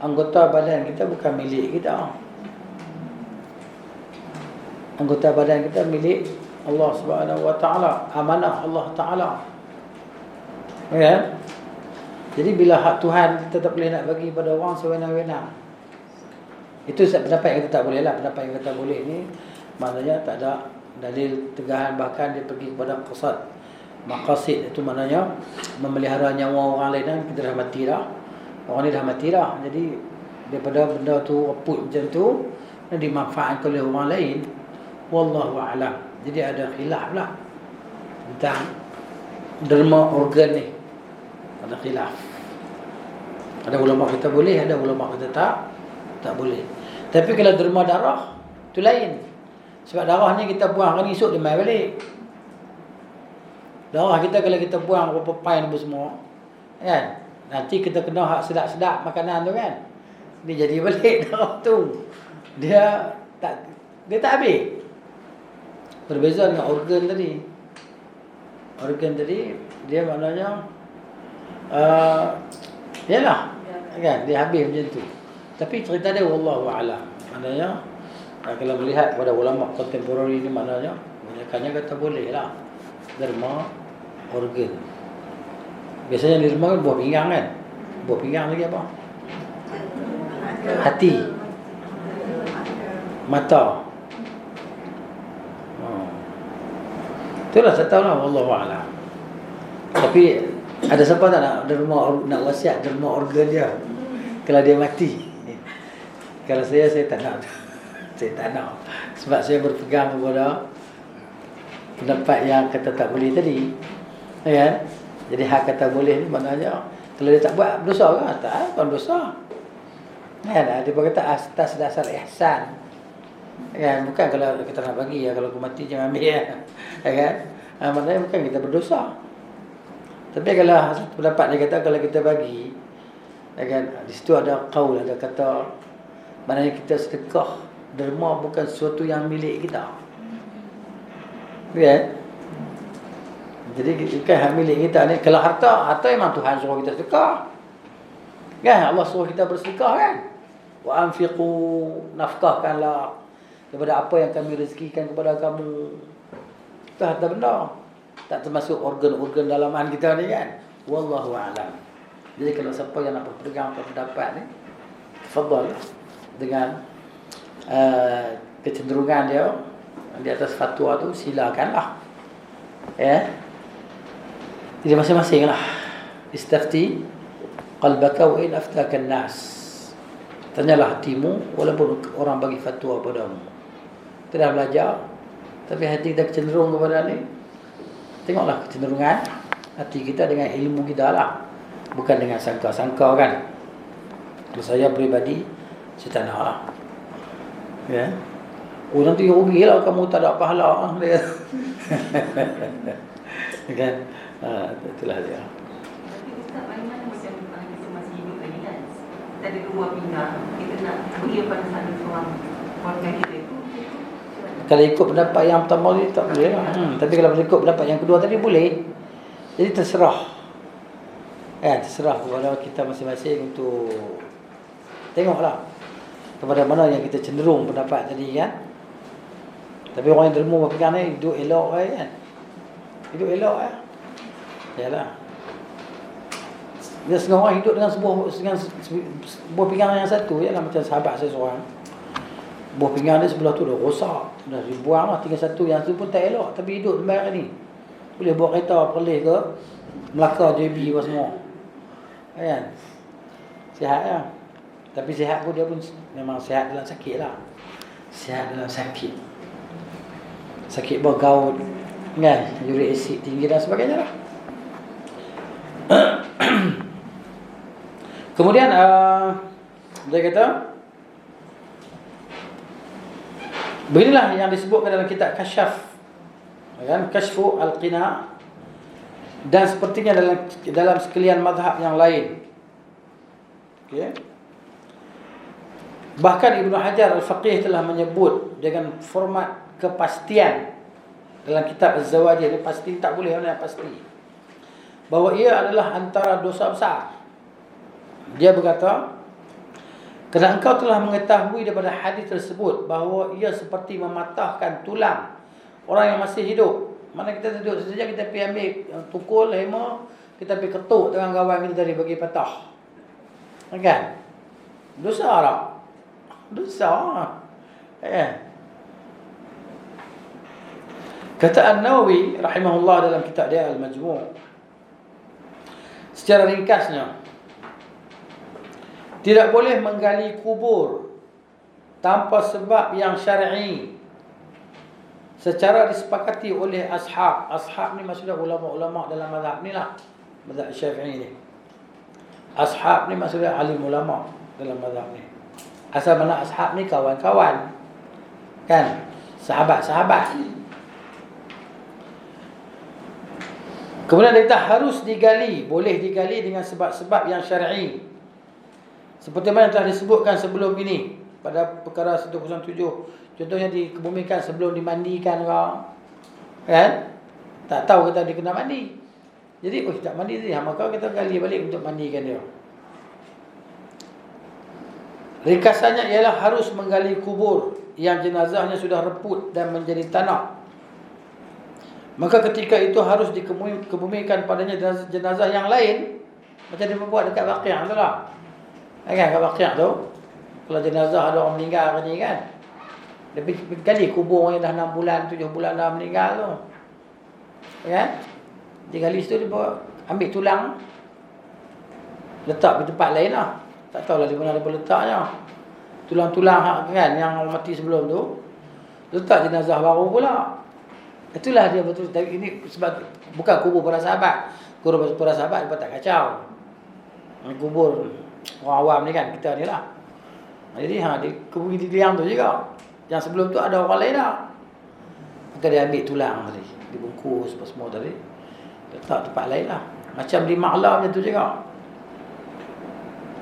anggota badan kita bukan milik kita. Anggota badan kita milik Allah Subhanahu Wa Taala, amanah Allah Taala. Ya. Jadi bila hak Tuhan kita tak boleh nak bagi pada orang sewenang-wenang. Itu pendapat yang kata tak boleh lah. Pendapat yang kata boleh ni maknanya tak ada dalil tegahan, bahkan dia pergi kepada qasad. Maqasid itu maknanya memelihara nyawa orang lain kan. Kita dah mati dah. Orang ni dah mati dah. Jadi daripada benda tu reput macam tu dan dimanfaatkan oleh orang lain, wallahu a'lam. Jadi ada khilaf lah tentang derma organ ni. Ada khilaf. Ada ulama kata boleh, ada ulama kata tak boleh. Tapi kalau derma darah tu lain. Sebab darah ni kita buang hari ni, esok dia mai balik. Darah kita kalau kita buang berapa pain apa semua kan, nanti kita kena hak sedap-sedap makanan tu kan, dia jadi balik darah tu. Dia tak habis. Berbeza dengan organ tadi. Organ tadi dia maknanya yalah kan, dia habis macam tu. Tapi cerita dia wallahu a'lam. Maknanya kalau melihat pada ulama kontemporari ni, maknanya kebanyakannya kata boleh lah derma organ. Biasanya derma kan buah pinggang kan. Buah pinggang lagi apa? Hati, mata. Itulah saya tahu lah, wallahu a'lam. Tapi ada siapa tak nak derma, nak wasiat derma organ dia kalau dia mati? Kalau saya tak nak. Saya tak nak. Sebab saya berpegang kepada pendapat yang kata tak boleh tadi. Ya. Jadi hak kata boleh ni maknanya kalau dia tak buat berdosa ke? Tak, bukan dosa. Kan? Dia berkata atas dasar ihsan. Kan? Bukan kalau kita nak bagi ya, kalau aku mati jangan ambil ya. Kan? Maknanya bukan kita berdosa. Tapi kalau pendapat dia kata kalau kita bagi Kan? Di situ ada qaul, ada kata, maknanya kita sedekah derma bukan sesuatu yang milik kita. Kan? Jadi bukan hak milik kita ni. Kalau harta memang Tuhan suruh kita sedekah. Kan? Allah suruh kita bersedekah kan? Wa anfiqu, nafkahkanlah daripada apa yang kami rezekikan kepada kamu. Itu harta benda. Tak termasuk organ-organ dalaman kita ni kan. Wallahu a'lam. Jadi kalau siapa yang nak berpegang pendapat ni, tafadhal dengan kecenderungan dia di atas fatwa tu, silakanlah. Ya. Jadi masing-masing lah. Istafti qalbaka wa in aftaka an-nas. Tanyalah hatimu walaupun orang bagi fatwa padamu. Kita dah belajar, tapi hati kita cenderung kepada ni. Tengoklah kecenderungan hati kita dengan ilmu kita lah, bukan dengan sangka-sangka kan. Kalau saya peribadi, saya tak nak lah. Ya. Oh, nanti rugilah kamu tak ada pahala. Kan? Itulah dia. Tapi Ustaz, bagaimana macam kita masih hidup lagi kan? Kita ada 2 pinggang, kita nak beri pada salah seorang keluarga kita itu. Kalau ikut pendapat yang pertama ni tak boleh lah. Tapi kalau ikut pendapat yang kedua tadi boleh. Jadi terserah. Terserah kepada kita masing-masing untuk tengoklah kepada mana yang kita cenderung pendapat tadi kan. Tapi orang yang derma berpegang ni hidup elok kan. Hidup elok kan. Yalah. Dia setengah orang hidup dengan sebuah pinggang yang satu. Yalah, macam sahabat saya seorang. Buah pinggang dia sebelah tu dah rosak, dah dibuang lah, tinggal satu. Yang tu pun tak elok, tapi hidup sembarang ni. Boleh bawa kereta Perlis ke Melaka, JB ke semua. Kan? Sihat lah. Tapi sihat pun dia pun memang sihat dalam sakit lah. Sihat dalam sakit. Sakit bergaut kan, uric acid tinggi dan sebagainya lah. Kemudian dia kata, beginilah yang disebutkan dalam kitab Kasyaf, kan, Kasyfu Al-Qina, dan sepertinya dalam sekalian mazhab yang lain. Okey. Bahkan Ibnu Hajar Al-Faqih telah menyebut dengan format kepastian dalam kitab Az-Zawajir, dia pasti tak boleh mana pasti, bahawa ia adalah antara dosa besar. Dia berkata, kerana engkau telah mengetahui daripada hadis tersebut bahawa ia seperti mematahkan tulang orang yang masih hidup. Mana kita duduk saja, kita pergi ambil tukul, hema, kita pergi ketuk dengan kawan kita tadi bagi patah. Kan? Dosa tak? Dosa. Kata An-Nawawi rahimahullah dalam kitab dia Al-Majmu', secara ringkasnya, tidak boleh menggali kubur tanpa sebab yang syar'i secara disepakati oleh ashab. Ashab ni maksudnya ulama-ulama dalam mazhab ni lah, mazhab Syafi'i ni. Ashab ni maksudnya alim ulama dalam mazhab ni. Asal mana ashab ni? Kawan-kawan kan, sahabat-sahabat. Kemudian dia kata harus digali, boleh digali dengan sebab-sebab yang syar'i, seperti mana telah disebutkan sebelum ini pada perkara 107. Contohnya dikebumikan sebelum dimandikan orang, kan? Tak tahu kita dia kena mandi. Jadi tak mandi tadi, maka kita gali balik untuk mandikan dia. Ringkasannya ialah harus menggali kubur yang jenazahnya sudah reput dan menjadi tanah. Maka ketika itu harus dikebumikan padanya jenazah yang lain, macam dia buat dekat Baqi' tu lah. Kan kat Baqi' tu, kalau jenazah ada orang meninggal ni kan, dia gali kubur yang dah 6 bulan, 7 bulan dah meninggal tu. Kan? Dia gali situ, dia bawa, ambil tulang, letak di tempat lain lah. Tak tahulah di mana dia letaknya. Tulang-tulang kan yang mati sebelum tu, letak jenazah baru pula. Itulah dia betul. Tapi ini sebab bukan kubur para sahabat. Kubur para sahabat dia tak kacau. Kubur orang awam ni kan, kita ni lah. Jadi di kubur di liang tu juga. Yang sebelum tu ada orang lain lah. Maka dia ambil tulang tadi, dibungkus semua tadi, letak tempat lain lah. Macam di Ma'la macam tu juga.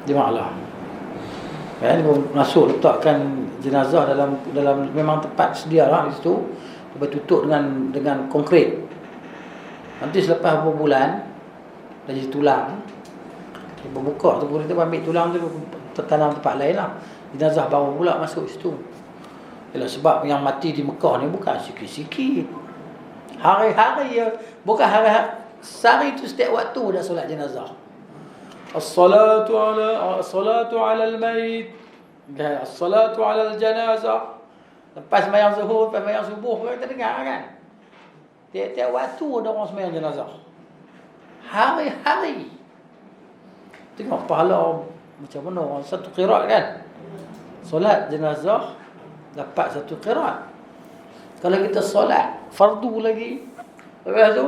Jemaahlah. Kan masuk letakkan jenazah dalam memang tempat sedialah di situ. Lepas tutup dengan konkrit. Nanti selepas beberapa bulan dah jadi tulang. Dia buka tu kita ambil tulang tu tanam tempat lain lah. Jenazah baru pula masuk situ. Ialah sebab yang mati di Mekah ni bukan sikit-sikit. Hari-hari ya, bukan hari-hari. Sehari tu setiap waktu dah solat jenazah. As-salatu ala al-mayit. As-salatu ala al-janazah. Lepas sembahyang zuhur, lepas sembahyang subuh, kita dengar kan. Tiap-tiap waktu ada orang sembahyang jenazah. Hari-hari. Tengok pahala macam mana orang satu qiraat kan. Solat jenazah dapat satu qiraat. Kalau kita solat fardu lagi, lepas tu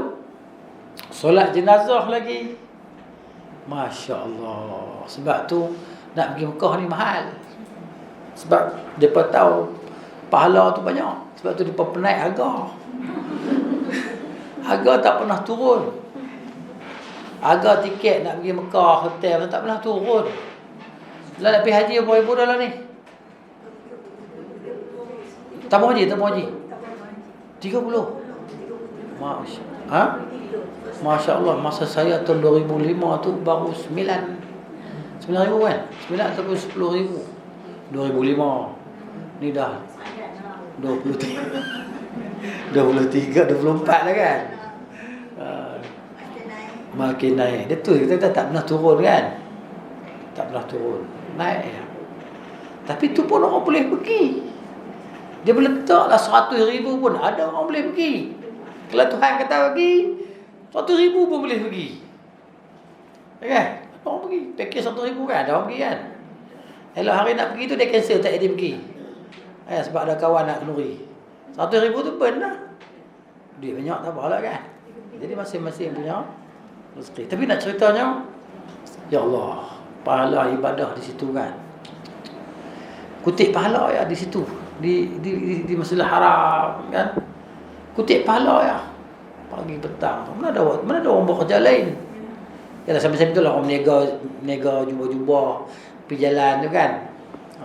solat jenazah lagi, masya-Allah. Sebab tu nak pergi Mekah ni mahal. Sebab depa tahu pahala tu banyak. Sebab tu depa penaik harga. Harga tak pernah turun. Harga tiket nak pergi Mekah, hotel tak pernah turun. Lah nak pergi haji berapa ribu dah lah ni? Tabung haji. 30. Masya Allah, masa saya tahun 2005 tu baru 9,000 kan? 9 ataupun 10,000. 2005 ni dah 23 24 dah kan. Makin naik. Dia tu kita tak pernah turun kan? Tak pernah turun. Naik ya. Tapi tu pun orang boleh pergi. Dia boleh letaklah 100,000 pun ada orang boleh pergi. Kalau Tuhan kata pergi, 100,000 pun boleh pergi. Kan? Orang pergi. Package 100,000 kan? Ada orang pergi kan? Kalau hari nak pergi tu dia cancel, tak dia pergi. Sebab ada kawan nak kenduri. 100,000 tu burn lah. Duit banyak tak apalah kan? Jadi masing-masing punya rezeki. Tapi nak ceritanya, ya Allah, pahala ibadah di situ kan. Kutip pahala ya di situ. Di Masjidil Haram kan. Kutip pahala ya. Pagi petang. Mana ada orang bekerja lain. Yalah sampai-sampai itulah orang meniaga jubah-jubah pergi jalan tu kan.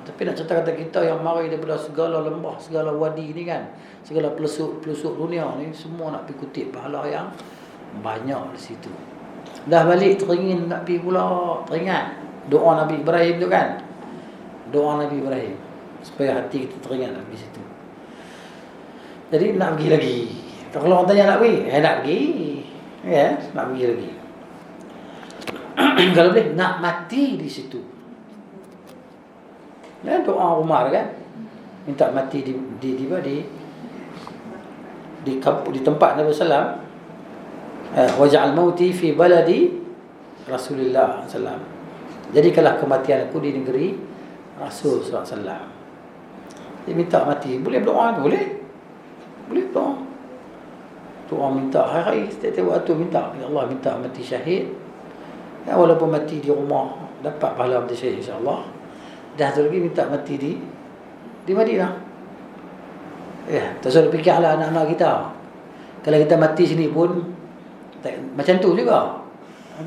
Tapi nak cerita kata kita yang mari daripada segala lembah, segala wadi ni kan, segala pelosok dunia ni semua nak pergi kutip pahala yang banyak di situ. Dah balik teringin nak pergi pula, teringat doa Nabi Ibrahim tu kan. Doa Nabi Ibrahim supaya hati kita teringat nak pergi situ. Jadi nak pergi lagi. Kalau orang tanya nak pergi, nak pergi. Ya, nak pergi lagi. Kalau boleh nak mati di situ. Dan doa Umar kan, minta mati di tempat Nabi sallam. Waj'al mauti fi baladi Rasulullah sallam. Jadikanlah kematian aku di negeri Rasul sallam. Dia minta mati, boleh berdoa tu, boleh doa. Doa minta hari setiap waktu minta, ya Allah minta mati syahid. Ya, walaupun mati di rumah dapat pahala mati syahid insya-Allah. Dah tu lagi minta mati di Madinah. Tak usah fikirlah anak-anak kita. Kalau kita mati sini pun macam tu juga.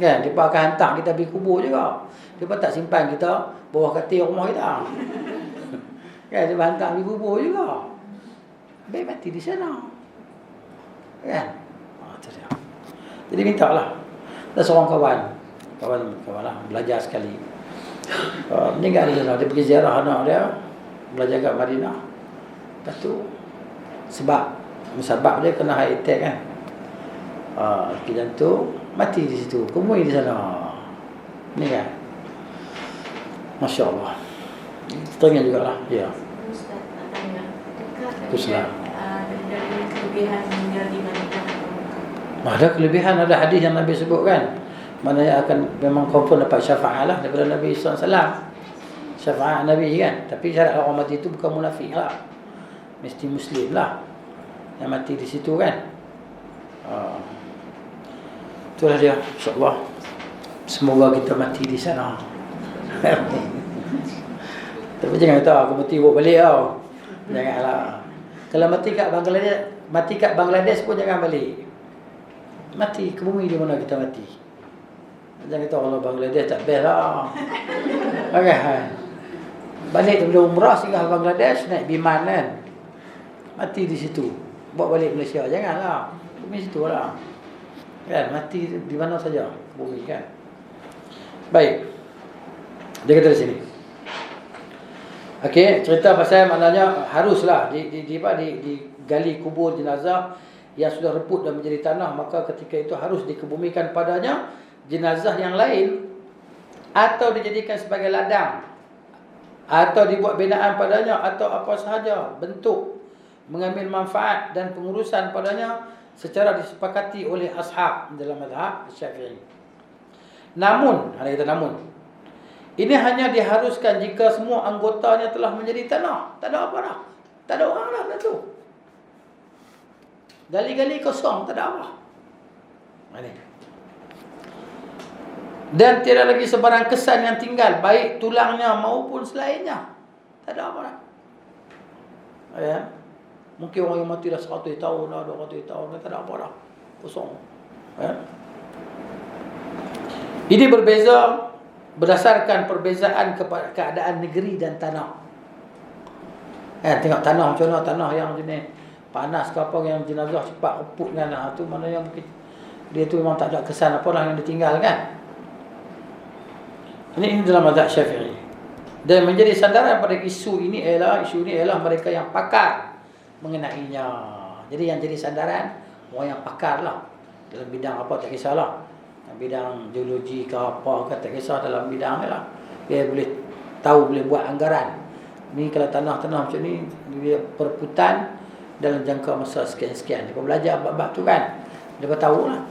Kan? Mereka akan hantar kita pergi kubur juga. Mereka tak simpan kita bawah katil rumah kita. Kan? Mereka hantar pergi kubur juga. Baik mati di sana. Kan? Itu dia. Jadi minta lah. Ada seorang kawan lah, belajar sekali. Meninggal di sana. Dia pergi ziarah anak dia, belajar kat Madinah. Lepas tu sebab dia kena heart attack kan. Sakit jantung, mati di situ. Kumui di sana. Meninggal. Masya Allah. Teringat jugalah. Ya. Ustaz nak tanya, Ustaz. dari kelebihan meninggal di Madinah. Ada kelebihan, ada hadis yang Nabi sebut kan. Mana yang akan memang confirm dapat syafaat lah daripada Nabi SAW. Syafaat Nabi kan. Tapi syarat orang mati itu bukan munafik lah. Mesti Muslim lah yang mati di situ kan. Itulah dia, insyaAllah. Semoga kita mati di sana. Tapi jangan tahu aku mati buat balik tau. Janganlah. Kalau mati kat Bangladesh pun jangan balik. Mati ke bumi di mana kita mati. Jangan kata orang Bangladesh tak best lah. Okay. Balik daripada umrah singgah Bangladesh, naik biman kan. Mati di situ. Bawa balik Malaysia. Janganlah. Bumi situ lah. Kan, mati di mana saja. Bumi kan. Baik. Dia kata di sini. Okey, cerita pasal maknanya haruslah digali kubur jenazah yang sudah reput dan menjadi tanah, maka ketika itu harus dikebumikan padanya jenazah yang lain, atau dijadikan sebagai ladang, atau dibuat binaan padanya, atau apa sahaja bentuk mengambil manfaat dan pengurusan padanya secara disepakati oleh ashab dalam mazhab Syafi'i. Namun, ada kata namun, ini hanya diharuskan jika semua anggotanya telah menjadi tanah. Tak ada apa dah. Tak ada orang dah tu. Gali-gali kosong, tak ada apa. Ini. Dan tiada lagi sebarang kesan yang tinggal, baik tulangnya maupun selainnya. Tak ada apa dah. Ya. Mungkin orang yang mati dah 100 tahun dah, 200 tahun dah, tak ada apa dah. Kosong. Ya. Ini berbeza berdasarkan perbezaan keadaan negeri dan tanah. Tengok tanah macam mana, tanah yang jenis panas ke apa, yang jenazah cepat reput kan, tu mana yang mungkin dia tu memang tak ada kesan apa lah yang ditinggalkan. Ini dalam mazhab Syafi'i. Dan menjadi sandaran pada isu ini ialah mereka yang pakar mengenainya. Jadi yang jadi sandaran orang yang pakar lah dalam bidang apa, tak kisahlah. Bidang geologi ke apa ke, tak kisah, dalam bidang ni lah. Dia boleh tahu, boleh buat anggaran. Ni kalau tanah-tanah macam ni, dia perputaran dalam jangka masa sekian-sekian. Dia belajar bab-bab tu kan, dia tahu lah.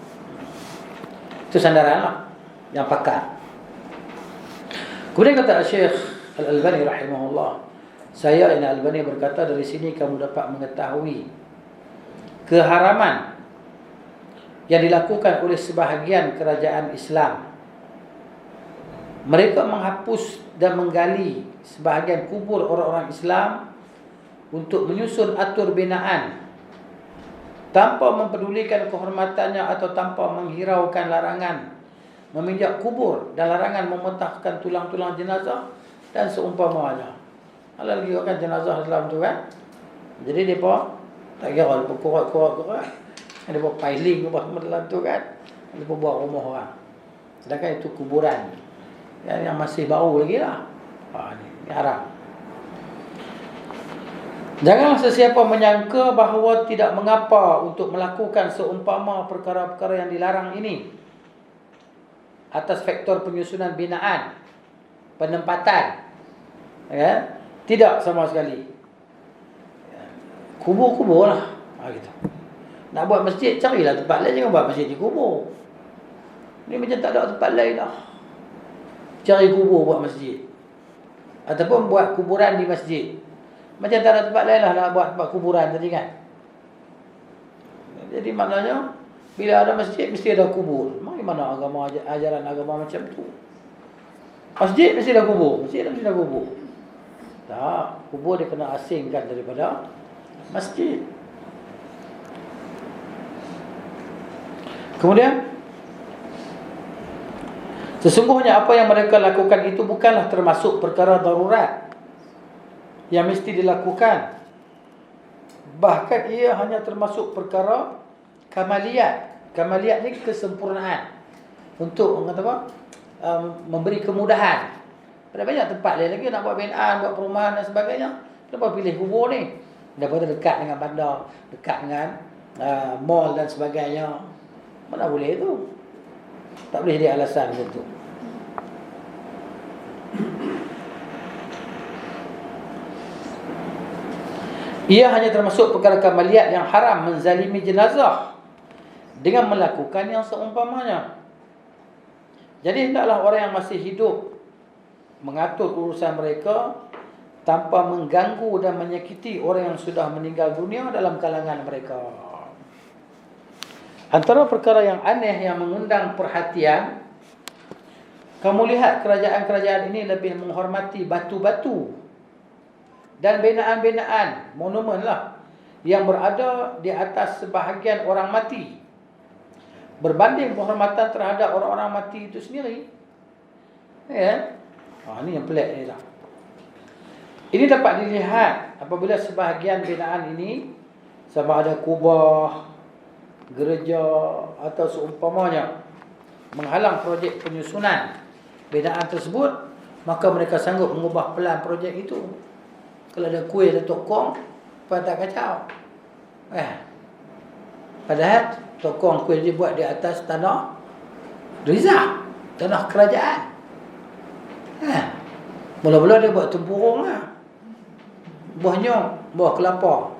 Itu sandaran lah yang pakar. Kemudian kata Syekh Al-Albani rahimahullah, saya Ibn Al-Albani berkata, dari sini kamu dapat mengetahui keharaman yang dilakukan oleh sebahagian kerajaan Islam. Mereka menghapus dan menggali sebahagian kubur orang-orang Islam untuk menyusun atur binaan tanpa mempedulikan kehormatannya atau tanpa menghiraukan larangan meminjak kubur dan larangan memetahkan tulang-tulang jenazah dan seumpamanya. Ada lagi kan jenazah dalam tu kan. Jadi depa tak kira depa kuat-kuat. Ada buat piling apa semua dalam tu kan. Ada buat rumah orang. Sedangkan itu kuburan yang masih bau lagi lah. Ni haram. Janganlah sesiapa menyangka bahawa tidak mengapa untuk melakukan seumpama perkara-perkara yang dilarang ini atas faktor penyusunan binaan, penempatan. Ya? Tidak sama sekali. Kubur-kubur lah. Gitu. Nak buat masjid, carilah tempat lain. Jangan buat masjid di kubur. Ni macam tak ada tempat lain dah. Cari kubur buat masjid. Ataupun buat kuburan di masjid. Macam tak ada tempat lain lah nak buat tempat kuburan tadi kan. Jadi maknanya, bila ada masjid, mesti ada kubur. Mana agama, ajaran agama macam tu? Masjid mesti ada kubur. Masjid mesti ada kubur. Tak, kubur dia kena asingkan daripada masjid. Kemudian, sesungguhnya apa yang mereka lakukan itu bukanlah termasuk perkara darurat yang mesti dilakukan. Bahkan ia hanya termasuk perkara kamaliyat. Kamaliyat ni kesempurnaan. Untuk kata apa? Memberi kemudahan. Ada banyak tempat lain lagi nak buat binaan, buat perumahan dan sebagainya. Kenapa pilih kubur ni? Daripada dekat dengan bandar, dekat dengan mall dan sebagainya. Mana boleh tu? Tak boleh jadi alasan macam tu. Ia hanya termasuk perkara kamaliyat yang haram menzalimi jenazah dengan melakukan yang seumpamanya. Jadi hendaklah orang yang masih hidup mengatur urusan mereka tanpa mengganggu dan menyakiti orang yang sudah meninggal dunia dalam kalangan mereka. Antara perkara yang aneh yang mengundang perhatian, kamu lihat kerajaan-kerajaan ini lebih menghormati batu-batu dan binaan-binaan, monumen lah, yang berada di atas sebahagian orang mati berbanding penghormatan terhadap orang-orang mati itu sendiri. Ya. Ini yang pelik ni lah. Ini dapat dilihat apabila sebahagian binaan ini, sama ada kubah, gereja atau seumpamanya, menghalang projek penyusunan binaan tersebut, maka mereka sanggup mengubah pelan projek itu. Kalau ada kuih, ada tokong, apa tak kacau. Padahal tokong kuih dia buat di atas tanah rizal, tanah kerajaan. Mula-mula dia buat tempurung lah. Buah nyong, buah kelapa.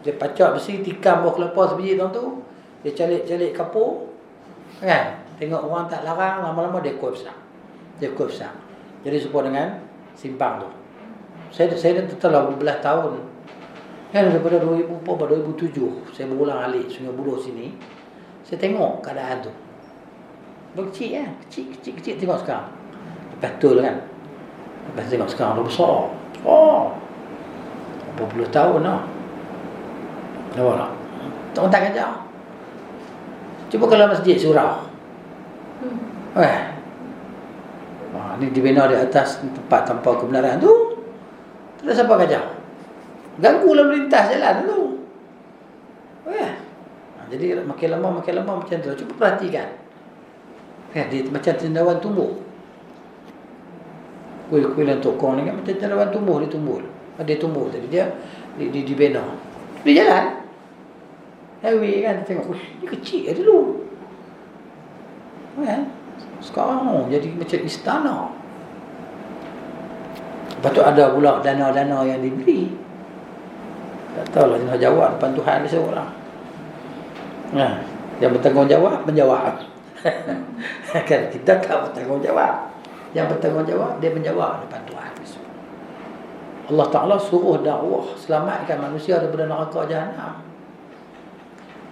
Dia pacak besi, tikam buah kelapa sebiji tu. Dia calik-calik kapur. Tengok orang tak larang, lama-lama dia kuih besar. Jadi serupa dengan simpang tu. Saya dah telah berbelas tahun. Daripada 2007 saya berulang alik Sungai Buloh sini. Saya tengok keadaan tu. Kecil kecil tengok sekarang. Betul kan? Lepas tengok sekarang dah besar. Berapa puluh tahun dah. Nampak tak? Tak tak kacau. Cuba kalau masjid surau. Ni dibina di atas tempat tanpa kebenaran tu. Tak ada siapa kacau. Ganggu lalu lintas jalan tu. Jadi makin lama macam tu. Cuba perhatikan. Dia macam cendawan tumbuh. Kuil-kuil yang tokong ni kan macam cendawan tumbuh. Dia tumbuh tadi. Dia dibina. Dia jalan. Highway kan. Tengok. Ni kecil dulu. Sekarang jadi macam istana. Lepas tu ada pula dana-dana yang diberi. Tak tahulah jenis jawab depan Tuhan dia seorang lah. Yang bertanggungjawab menjawab. Kan kita tak bertanggungjawab. Yang bertanggungjawab dia menjawab depan Tuhan. Allah Ta'ala suruh dakwah selamatkan manusia daripada neraka jahanam.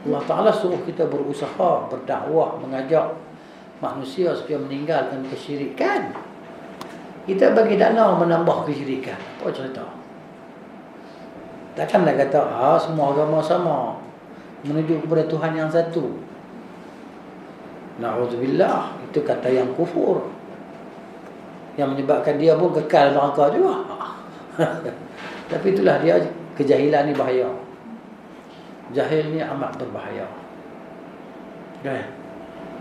Allah Ta'ala suruh kita berusaha berdakwah, mengajak manusia supaya meninggalkan kesyirikan. Kita bagi dana menambah kesyirikan. Apa cerita? Takkan nak kata semua agama sama, menuju kepada Tuhan yang satu. Na'udzubillah, itu kata yang kufur, yang menyebabkan dia pun kekal neraka juga. Tapi itulah dia, kejahilan ni bahaya. Jahil ni amat berbahaya.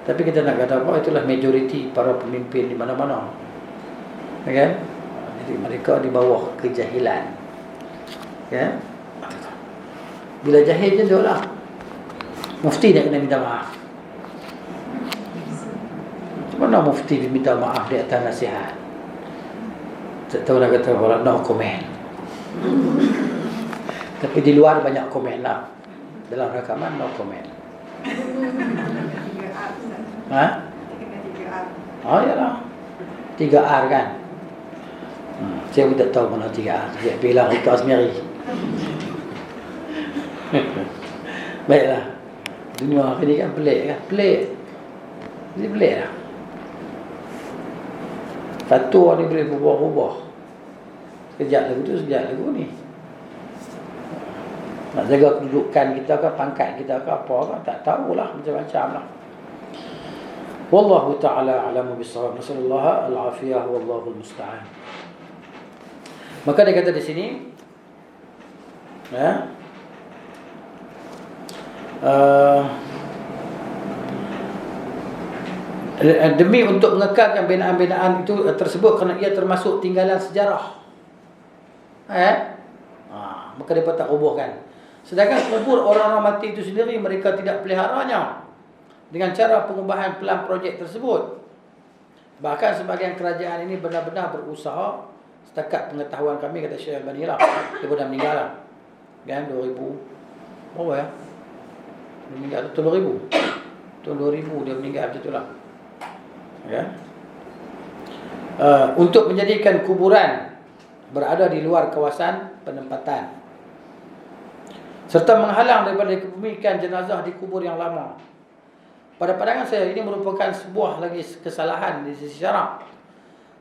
Tapi kita nak kata apa? Itulah majoriti para pemimpin di mana-mana. Kan? Jadi mereka di bawah kejahilan. Bila jahil je dia lah. Mufti nak kena minta maaf. Mana mufti minta maaf di atas nasihat? Tak tahu nak kata orang no comment. Tapi di luar banyak komen lah. Dalam rakaman no comment. Yalah. 3R kan. Saya pun tak tahu mana 3R. Saya bilang ikut sendiri. Baiklah. Dunia ni kan pelik kan? Jadi pelik lah. Fatwa ni boleh berubah-ubah. Sekejap lagu tu, sekejap lagu ni. Nak jaga kedudukan kita ke, pangkat kita ke, apa ke, tak tahulah, macam-macam lah. Wallahu ta'ala a'lamu bis-shawab. Nasallallahu al-afiyah wallahu al-musta'an. Maka dia kata di sini, demi untuk mengekalkan binaan-binaan itu tersebut kerana ia termasuk tinggalan sejarah. Maka mereka tak robohkan. Sedangkan kubur orang-orang mati itu sendiri mereka tidak peliharanya dengan cara pengubahan pelan projek tersebut. Bahkan sebahagian kerajaan ini benar-benar berusaha, setakat pengetahuan kami, kata Syekh Albani lah, dia pun dah meninggal lah. Kan 2000 berapa ya? Dia meninggal tahun 2000. Tahun 2000 dia meninggal macam itulah. Ya. Untuk menjadikan kuburan berada di luar kawasan penempatan, serta menghalang daripada kepemilikan jenazah di kubur yang lama. Pada pandangan saya ini merupakan sebuah lagi kesalahan di sisi syarak,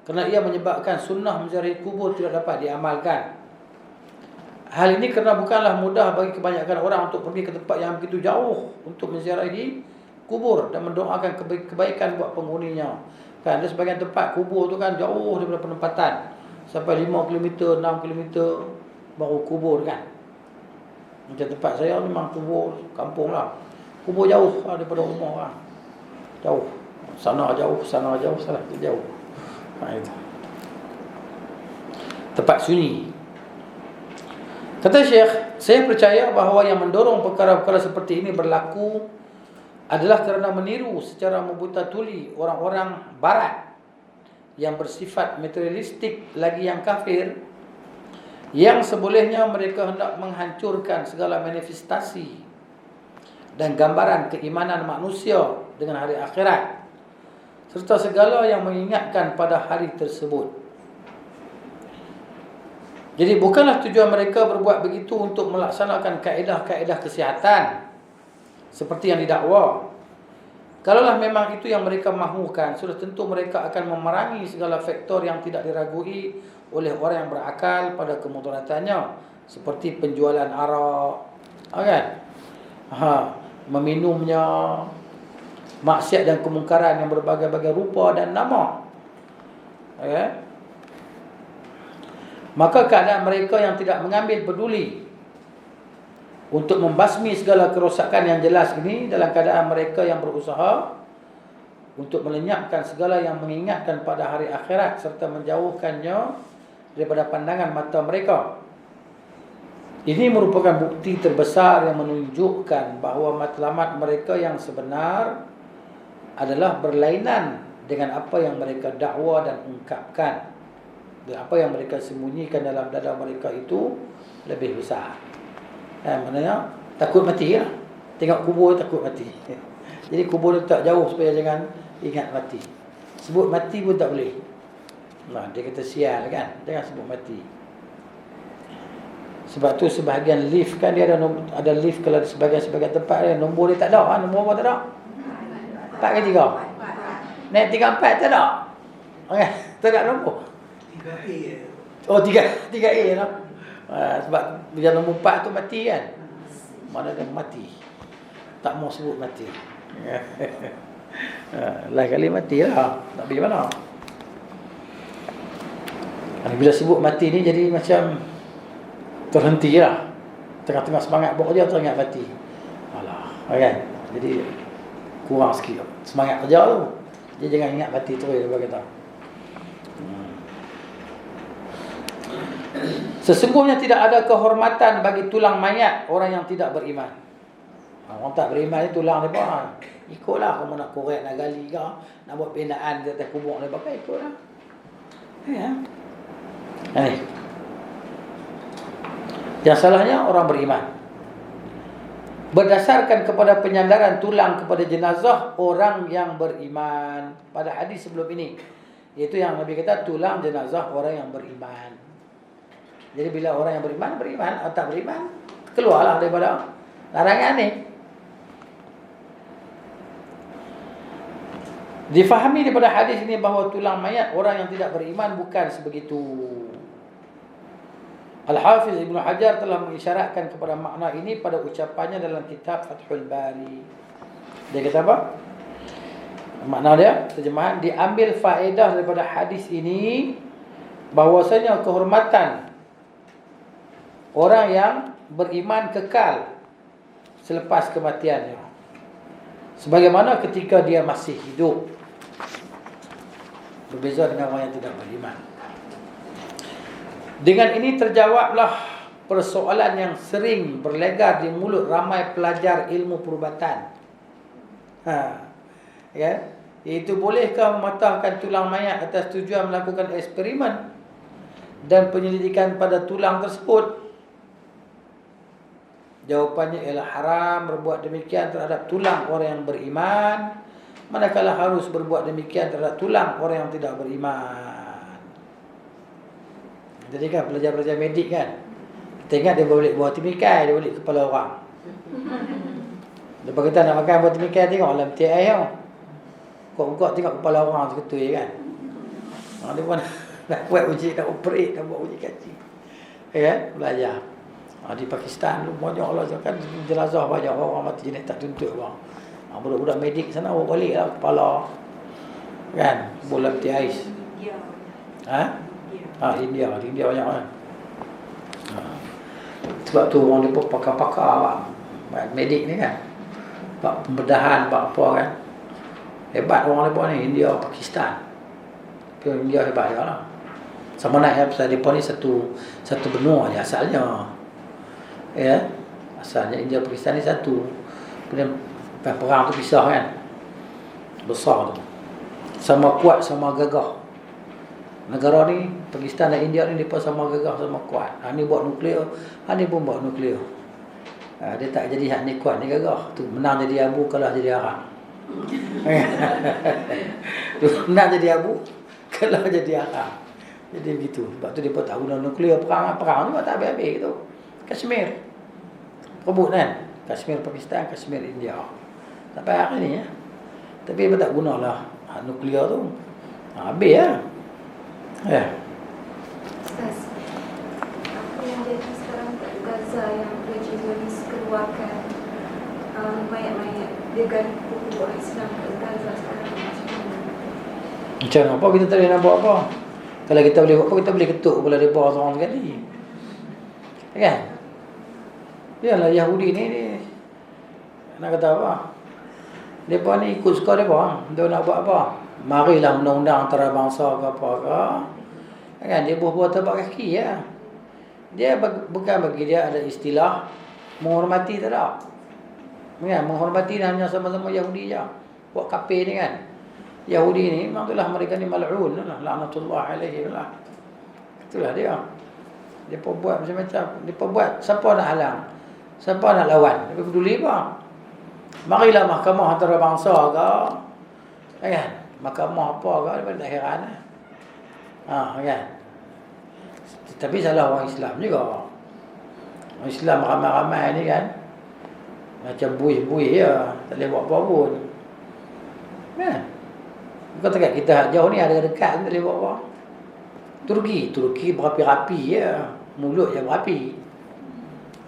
kerana ia menyebabkan sunnah menziarahi kubur tidak dapat diamalkan. Hal ini kerana bukanlah mudah bagi kebanyakan orang untuk pergi ke tempat yang begitu jauh untuk menziarahi kubur dan mendoakan kebaikan buat penghuninya. Kan, ada sebagian tempat kubur tu kan jauh daripada penempatan. Sampai 5 km, 6 km baru kubur kan. Macam tempat saya memang kubur kampung lah. Kubur jauh daripada rumah lah. Jauh. Sana jauh, sana jauh. Itu. Tempat sunyi. Kata Syekh, saya percaya bahawa yang mendorong perkara-perkara seperti ini berlaku adalah kerana meniru secara membuta tuli orang-orang barat yang bersifat materialistik lagi yang kafir, yang sebolehnya mereka hendak menghancurkan segala manifestasi dan gambaran keimanan manusia dengan hari akhirat serta segala yang mengingatkan pada hari tersebut. Jadi bukanlah tujuan mereka berbuat begitu untuk melaksanakan kaedah-kaedah kesihatan seperti yang didakwa. Kalaulah memang itu yang mereka mahukan, sudah tentu mereka akan memerangi segala faktor yang tidak diragui oleh orang yang berakal pada kemudaratannya, seperti penjualan arak, kan? Meminumnya, maksiat dan kemungkaran yang berbagai-bagai rupa dan nama. Okay? Maka keadaan mereka yang tidak mengambil peduli untuk membasmi segala kerosakan yang jelas ini dalam keadaan mereka yang berusaha untuk melenyapkan segala yang mengingatkan pada hari akhirat serta menjauhkannya daripada pandangan mata mereka. Ini merupakan bukti terbesar yang menunjukkan bahawa matlamat mereka yang sebenar adalah berlainan dengan apa yang mereka dakwa dan ungkapkan. Dan apa yang mereka sembunyikan dalam dada mereka itu lebih besar. Maknanya takut mati lah. Tengok kubur takut mati. Jadi kubur letak jauh supaya jangan ingat mati. Sebut mati pun tak boleh. Dia kata sial kan, jangan sebut mati. Sebab tu sebahagian lift kan dia ada lift kalau sebagian tempat dia nombor dia tak ada. Nombor apa tak ada? 4 ke 3? Naik 3 4 tak ada. Okey, tak ada nombor. 3A. Oh 3A lah. Sebab bila nombor 4 tu mati kan. Mana dia mati. Tak mau sebut mati. Lain kali mati lah. Tak pergi mana. Bila sebut mati ni jadi macam terhenti lah. Tengah-tengah semangat buat kerja teringat mati. Alah, kan? Jadi kurang sikit semangat kerja tu. Dia jangan ingat mati terus dia kata. Sesungguhnya tidak ada kehormatan bagi tulang mayat orang yang tidak beriman. Orang tak beriman ni tulang dia apa? Ikutlah kamu nak korek, nak gali ke, nak buat binaan di atas kubur dia pakai ikutlah. Ya. Yang salahnya orang beriman. Berdasarkan kepada penyandaran tulang kepada jenazah orang yang beriman pada hadis sebelum ini, iaitu yang Nabi kata tulang jenazah orang yang beriman. Jadi bila orang yang beriman atau tak beriman, keluarlah daripada larangan ni. Difahami daripada hadis ini bahawa tulang mayat orang yang tidak beriman bukan sebegitu. Al-Hafiz Ibn Hajar telah mengisyaratkan kepada makna ini pada ucapannya dalam kitab Fathul Bari. Dia kata apa? Makna dia, terjemahan, diambil faedah daripada hadis ini bahawasanya kehormatan orang yang beriman kekal selepas kematiannya, sebagaimana ketika dia masih hidup. Berbeza dengan orang yang tidak beriman. Dengan ini terjawablah persoalan yang sering berlegar di mulut ramai pelajar ilmu perubatan. Ya, iaitu bolehkah mematahkan tulang mayat atas tujuan melakukan eksperimen dan penyelidikan pada tulang tersebut? Jawapannya ialah haram berbuat demikian terhadap tulang orang yang beriman, manakala harus berbuat demikian terhadap tulang orang yang tidak beriman. Jadi kan pelajar-pelajar medik kan, kita ingat dia boleh buat timikai, dia boleh kepala orang. Lepas kita nak makan buat timikai, tengok dalam TI tau. Kok tengok kepala orang seketui kan. Dia pun nak buat uji, nak operate, nak buat uji kaji. Ya, belajar. Di Pakistan tu banyak lah kan jenazah banyak orang mati jenis tak tuntut bang. Budak-budak medik sana bawa balik lah kepala. Kan? Bola peti ais. India. India banyak kan. Sebab tu orang dia pakar-pakar bang medik ni kan. Bak pembedahan, bak apa kan. Hebat orang depa ni, India, Pakistan. Tapi India hebat juga lah. Sama nak pasal depa ni satu benua je asalnya. Ya. Asalnya India Pakistan ni satu. Kemudian perang tu pisah kan. Besar tu. Sama kuat, sama gagah. Negara ni, Pakistan dan India ni depa sama gagah, sama kuat. Ni buat nuklear, ni pun buat nuklear. Dia tak jadi hak ni kuat, ni gagah. Tu menang jadi abu, kalah jadi arang. Tu menang jadi abu, kalah jadi arang. Jadi begitu. Sebab tu depa tak guna nuklear perang tu tak habis-habis tu. Kashmir. Rebut kan? Kashmir Pakistan, Kashmir India. Sampai hari ni ya. Tapi depa tak gunalah nuklear tu. Habis lah. Ya. Ustaz, apa yang jadi sekarang kat Gaza yang Raja Zionis keluarkan mayat-mayat dia gali kubur Islam kat Gaza sekarang macam mana? Macam apa kita tak boleh nak buat apa? Kalau kita boleh buat apa, kita boleh ketuk kepala mereka seorang sekali. Kan? Yalah Yahudi ni nak kata apa? Mereka ni ikut suka mereka. Dia nak buat apa? Marilah undang-undang antarabangsa ke apa ke. Kan? Dia buat tapak kaki ya. Dia bukan bagi dia ada istilah menghormati tak ada. Kan? Menghormati hanya sama-sama Yahudi je. Buat kafir ni kan. Yahudi ni memang itulah mereka ni mal'un lah. La'natullah alaihi lah. Itulah dia. Dia pun buat macam-macam. Dia pun buat. Siapa nak halang? Siapa nak lawan? Dia peduli apa? Marilah mahkamah antarabangsa ke. Kan? Mahkamah apa ke? Dia tak heran lah. Kan? Tapi salah orang Islam juga. Orang Islam ramai-ramai ni kan. Macam buih-buih ya. Tak boleh buat apa pun. Kan? Bukan dekat kita jauh ni ada dekat tak boleh buat apa. Turki berapi-rapi ya. Mulut je berapi.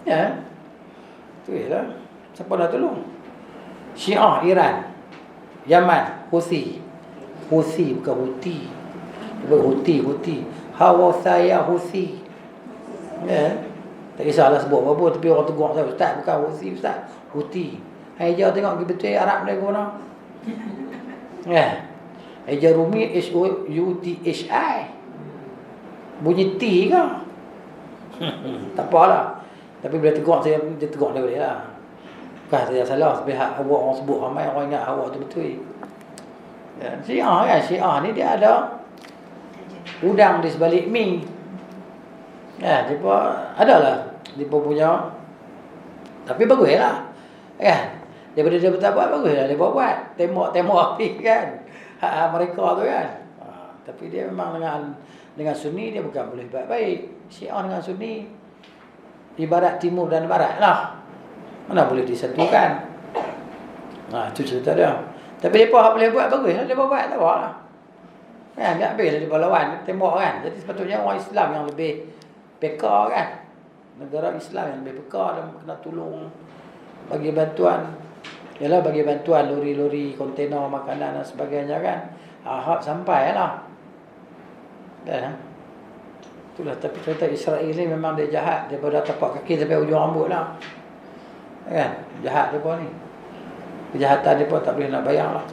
Ya. Tu lah. Siapa nak tolong? Syiah Iran, Yaman, Houthi bukan Houthi. Houthi. Hawasaya Houthi. Ya. Tak kisahlah sebut apa tapi orang tegur saya, ustaz bukan Houthi ustaz. Houthi. Hai jauh tengok pergi betul Arab dia guna. Ya. Eja Rumi Houthi. Bunyi T ke? Tak apalah. Tapi bila tegur saya, dia tegur dia boleh lah. Bukan saya salah. Sebab awak orang sebut ramai orang ingat awak tu betul. Ya, Syiah kan. Syiah ni dia ada udang di sebalik mi. Ya, dia pun adalah. Dia pun punya. Tapi bagus lah. Kan? Daripada dia bertabat bagus lah. Dia buat. Tembok api kan. Mereka tu kan. Tapi dia memang dengan Sunni dia bukan boleh baik-baik. Syiah dengan Sunni ibarat timur dan barat lah. Mana boleh disatukan. Itu cerita dia. Tapi mereka boleh buat bagus lah. Dia buat tak apa lah. Kan? Dia habis lah dia lawan tembok kan. Jadi sepatutnya orang Islam yang lebih peka kan. Negara Islam yang lebih peka dan kena tolong bagi bantuan. Yalah bagi bantuan lori-lori, kontainer, makanan dan sebagainya kan. Harap sampai lah. Kan? Itulah. Tapi cerita Israel ni memang dia jahat. Daripada tapak kaki sampai ujung rambut lah. Kan? Jahat mereka ni. Kejahatan mereka tak boleh nak bayang lah.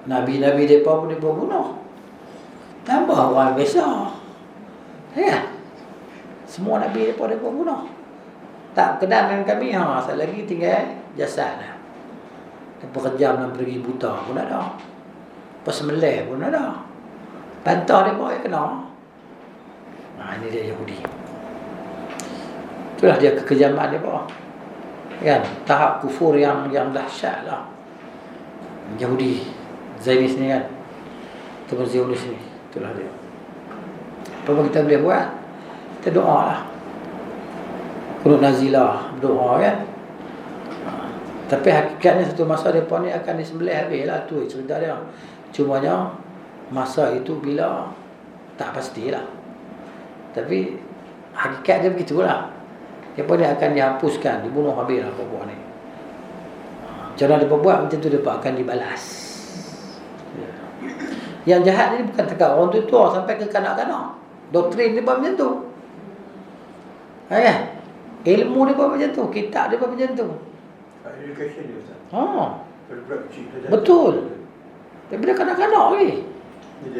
Nabi-nabi mereka pun mereka bunuh. Tambah orang biasa. Kan? Semua nabi mereka bunuh. Tak kenal dengan kami. Asal lagi tinggal jasad lah. Mereka kejam dan pergi buta pun ada. Pesembelih pun ada. Bantah mereka yang kena. Ini dia Yahudi. Itulah dia kekejaman mereka. Kan? Tahap kufur yang dahsyat lah. Yahudi Zionis ni kan. Ataupun Zionis ni. Itulah dia. Apa kita boleh buat? Kita doa lah. Kunut nazilah. Doa kan. Tapi hakikatnya satu masa mereka ni akan disembelih habis lah. Tu cerita dia. Cumanya masa itu bila tak pastilah. Tapi hakikat dia begitulah. Apa ni akan dihapuskan, dibunuh habis lah buat ni. Cara dia buat macam tu, dia akan dibalas. Yang jahat ni bukan dekat orang tua sampai ke kanak-kanak. Doktrin dia buat macam tu. Kan? Ilmu dia buat macam tu, kitab dia buat macam tu. Education dia Ustaz. Betul. Tapi dia kanak-kanak lagi.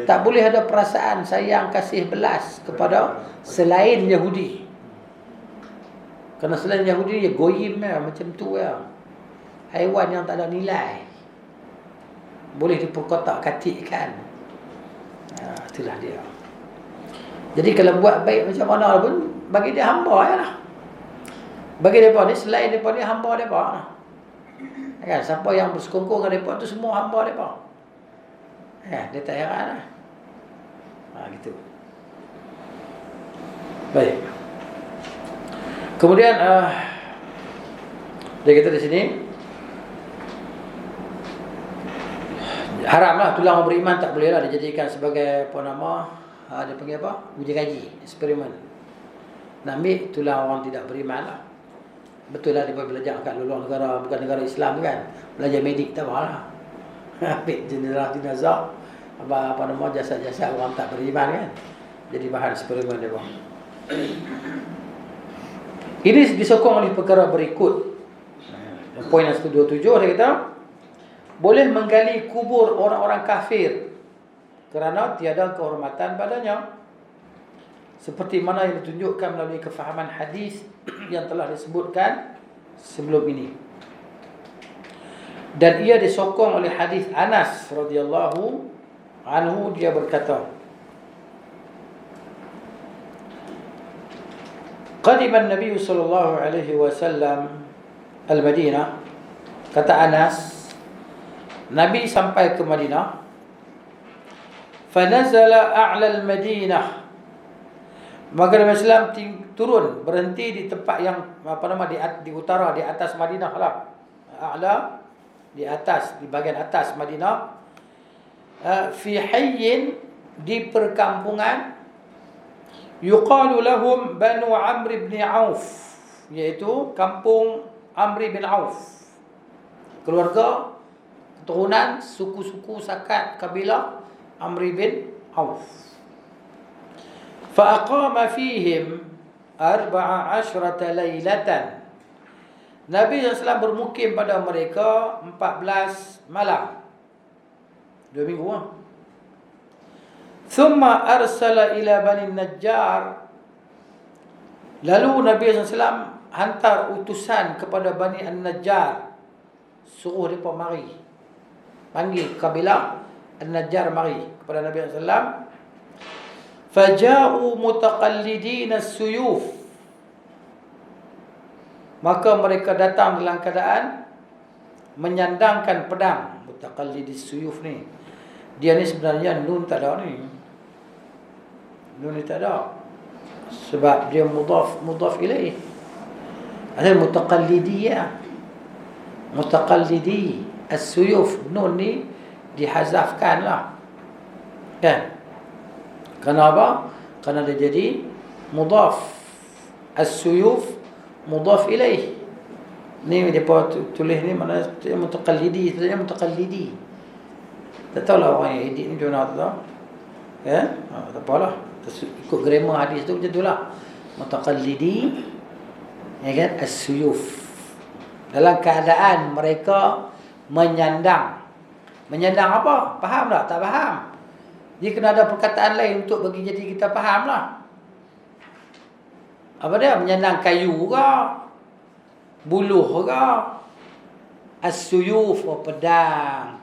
Tak boleh ada perasaan sayang, kasih, belas kepada selain Yahudi. Kerana selain Yahudi dia goyim ya, macam tu ya. Haiwan yang tak ada nilai. Boleh diperkotak-katikkan. Itulah dia. Jadi kalau buat baik macam mana pun, bagi dia hamba ya lah. Bagi mereka ni, selain mereka ni, hamba mereka lah. Kan? Siapa yang bersekongkong dengan mereka tu semua hamba mereka. Dia tak heran lah. Gitu. Baik. Kemudian dia kata di sini, haramlah tulang orang beriman, tak bolehlah dijadikan sebagai apa nama, dia panggil apa? Uji kaji, eksperimen. Nak ambil tulang orang tidak beriman lah. Betul lah dia belajar kat luar negara, bukan negara Islam kan. Belajar medik tak apa lah. Ambil jenazah, apa nama, jasad-jasad orang tak beriman kan. Jadi bahan eksperimen dia bang. Ini disokong oleh perkara berikut. Poin yang 127 dia kata, boleh menggali kubur orang-orang kafir kerana tiada kehormatan padanya, seperti mana yang ditunjukkan melalui kefahaman hadis yang telah disebutkan sebelum ini. Dan ia disokong oleh hadis Anas radhiyallahu anhu, dia berkata, Qadima Nabi sallallahu alaihi wasallam al-Madinah, kata Anas, Nabi sampai ke Madinah, fanazala a'la al-Madinah, maka Nabi sallam turun, berhenti di tempat yang apa nama, di utara, di atas Madinah lah. A'la, di atas, di bahagian atas Madinah. Fi hayyin, di perkampungan, yuqalu lahum Banu Amr bin Auf, iaitu kampung Amr bin Auf, keluarga keturunan suku-suku sakat kabilah Amr bin Auf. Fa aqama fihim 14 lailatan, Nabi SAW bermukim pada mereka 14 malam, 2 minggu lah. Thumma arsala ila Bani Najjar, lalu Nabi SAW hantar utusan kepada Bani An-Najjar, suruh mereka mari, panggil kabilah An-Najjar mari kepada Nabi SAW. Faja'u mutaqallidin as-suyuf, maka mereka datang dalam keadaan menyandangkan pedang. Mutaqallidis suyuf ni, dia ni sebenarnya nun tak ada ni. Nun ni tak ada. Sebab dia mudhaf ilaih. Ada mutaqallidi ya. Mutaqallidi as-suyuf, nun ni dihazafkan lah. Kan? Kenapa? Kerana dia jadi mudhaf. As-suyuf mudhaf ilaih. Ni depa tulis ni mana mutaqallidi, sebenarnya mutaqallidi. Tak tahulah orang yang edit ni macam mana tu. Ya? Tak apalah. Ikut grammar hadis tu macam itulah. Mutaqallidi, ya kan, as-suyuf, dalam keadaan mereka menyandang. Menyandang apa? Faham tak? Tak faham. Dia kena ada perkataan lain untuk bagi jadi kita faham lah. Apa dia? Menyandang kayu ke? Buluh ke? As-suyuf, pedang.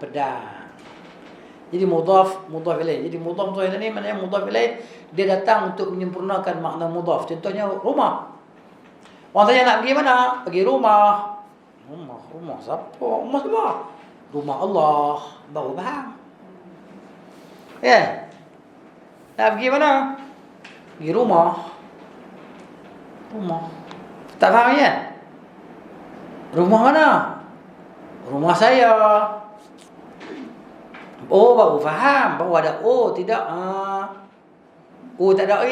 Jadi mudhaf ilaih. Jadi mudhaf ilaih ni maknanya mudhaf ilaih, dia datang untuk menyempurnakan makna mudhaf. Contohnya rumah. Orang tanya nak pergi mana? Pergi rumah. Rumah siapa? Rumah siapa? Rumah Allah. Baru faham. Ya. Nak pergi mana? Pergi rumah. Tak faham ya? Rumah mana? Rumah saya. Oh, baru faham. Baru ada oh, tidak. Oh, tak ada.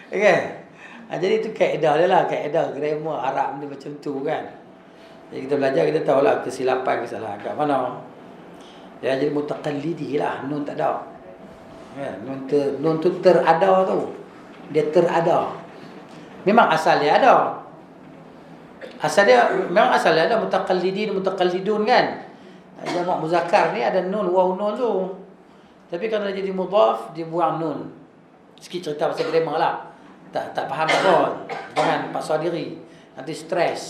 Okay. Jadi itu kaedah dia lah, kaedah grammar Arab ni macam tu kan. Jadi kita belajar, kita tahulah kesilapan, kesalahan kat mana. Ya, jadi mutaqallidi lah, nun tak ada. Ya, nun tu terada tu. Dia terada. Memang asal dia ada. Memang asal dia ada mutaqallidin, mutaqallidun kan. Jamak muzakkar ni ada nun, waw nun tu. Tapi kalau dia jadi mudhaf, dia buang nun. Sikit cerita pasal grammar lah. Tak faham tak pun. Jangan paksa diri. Nanti stres.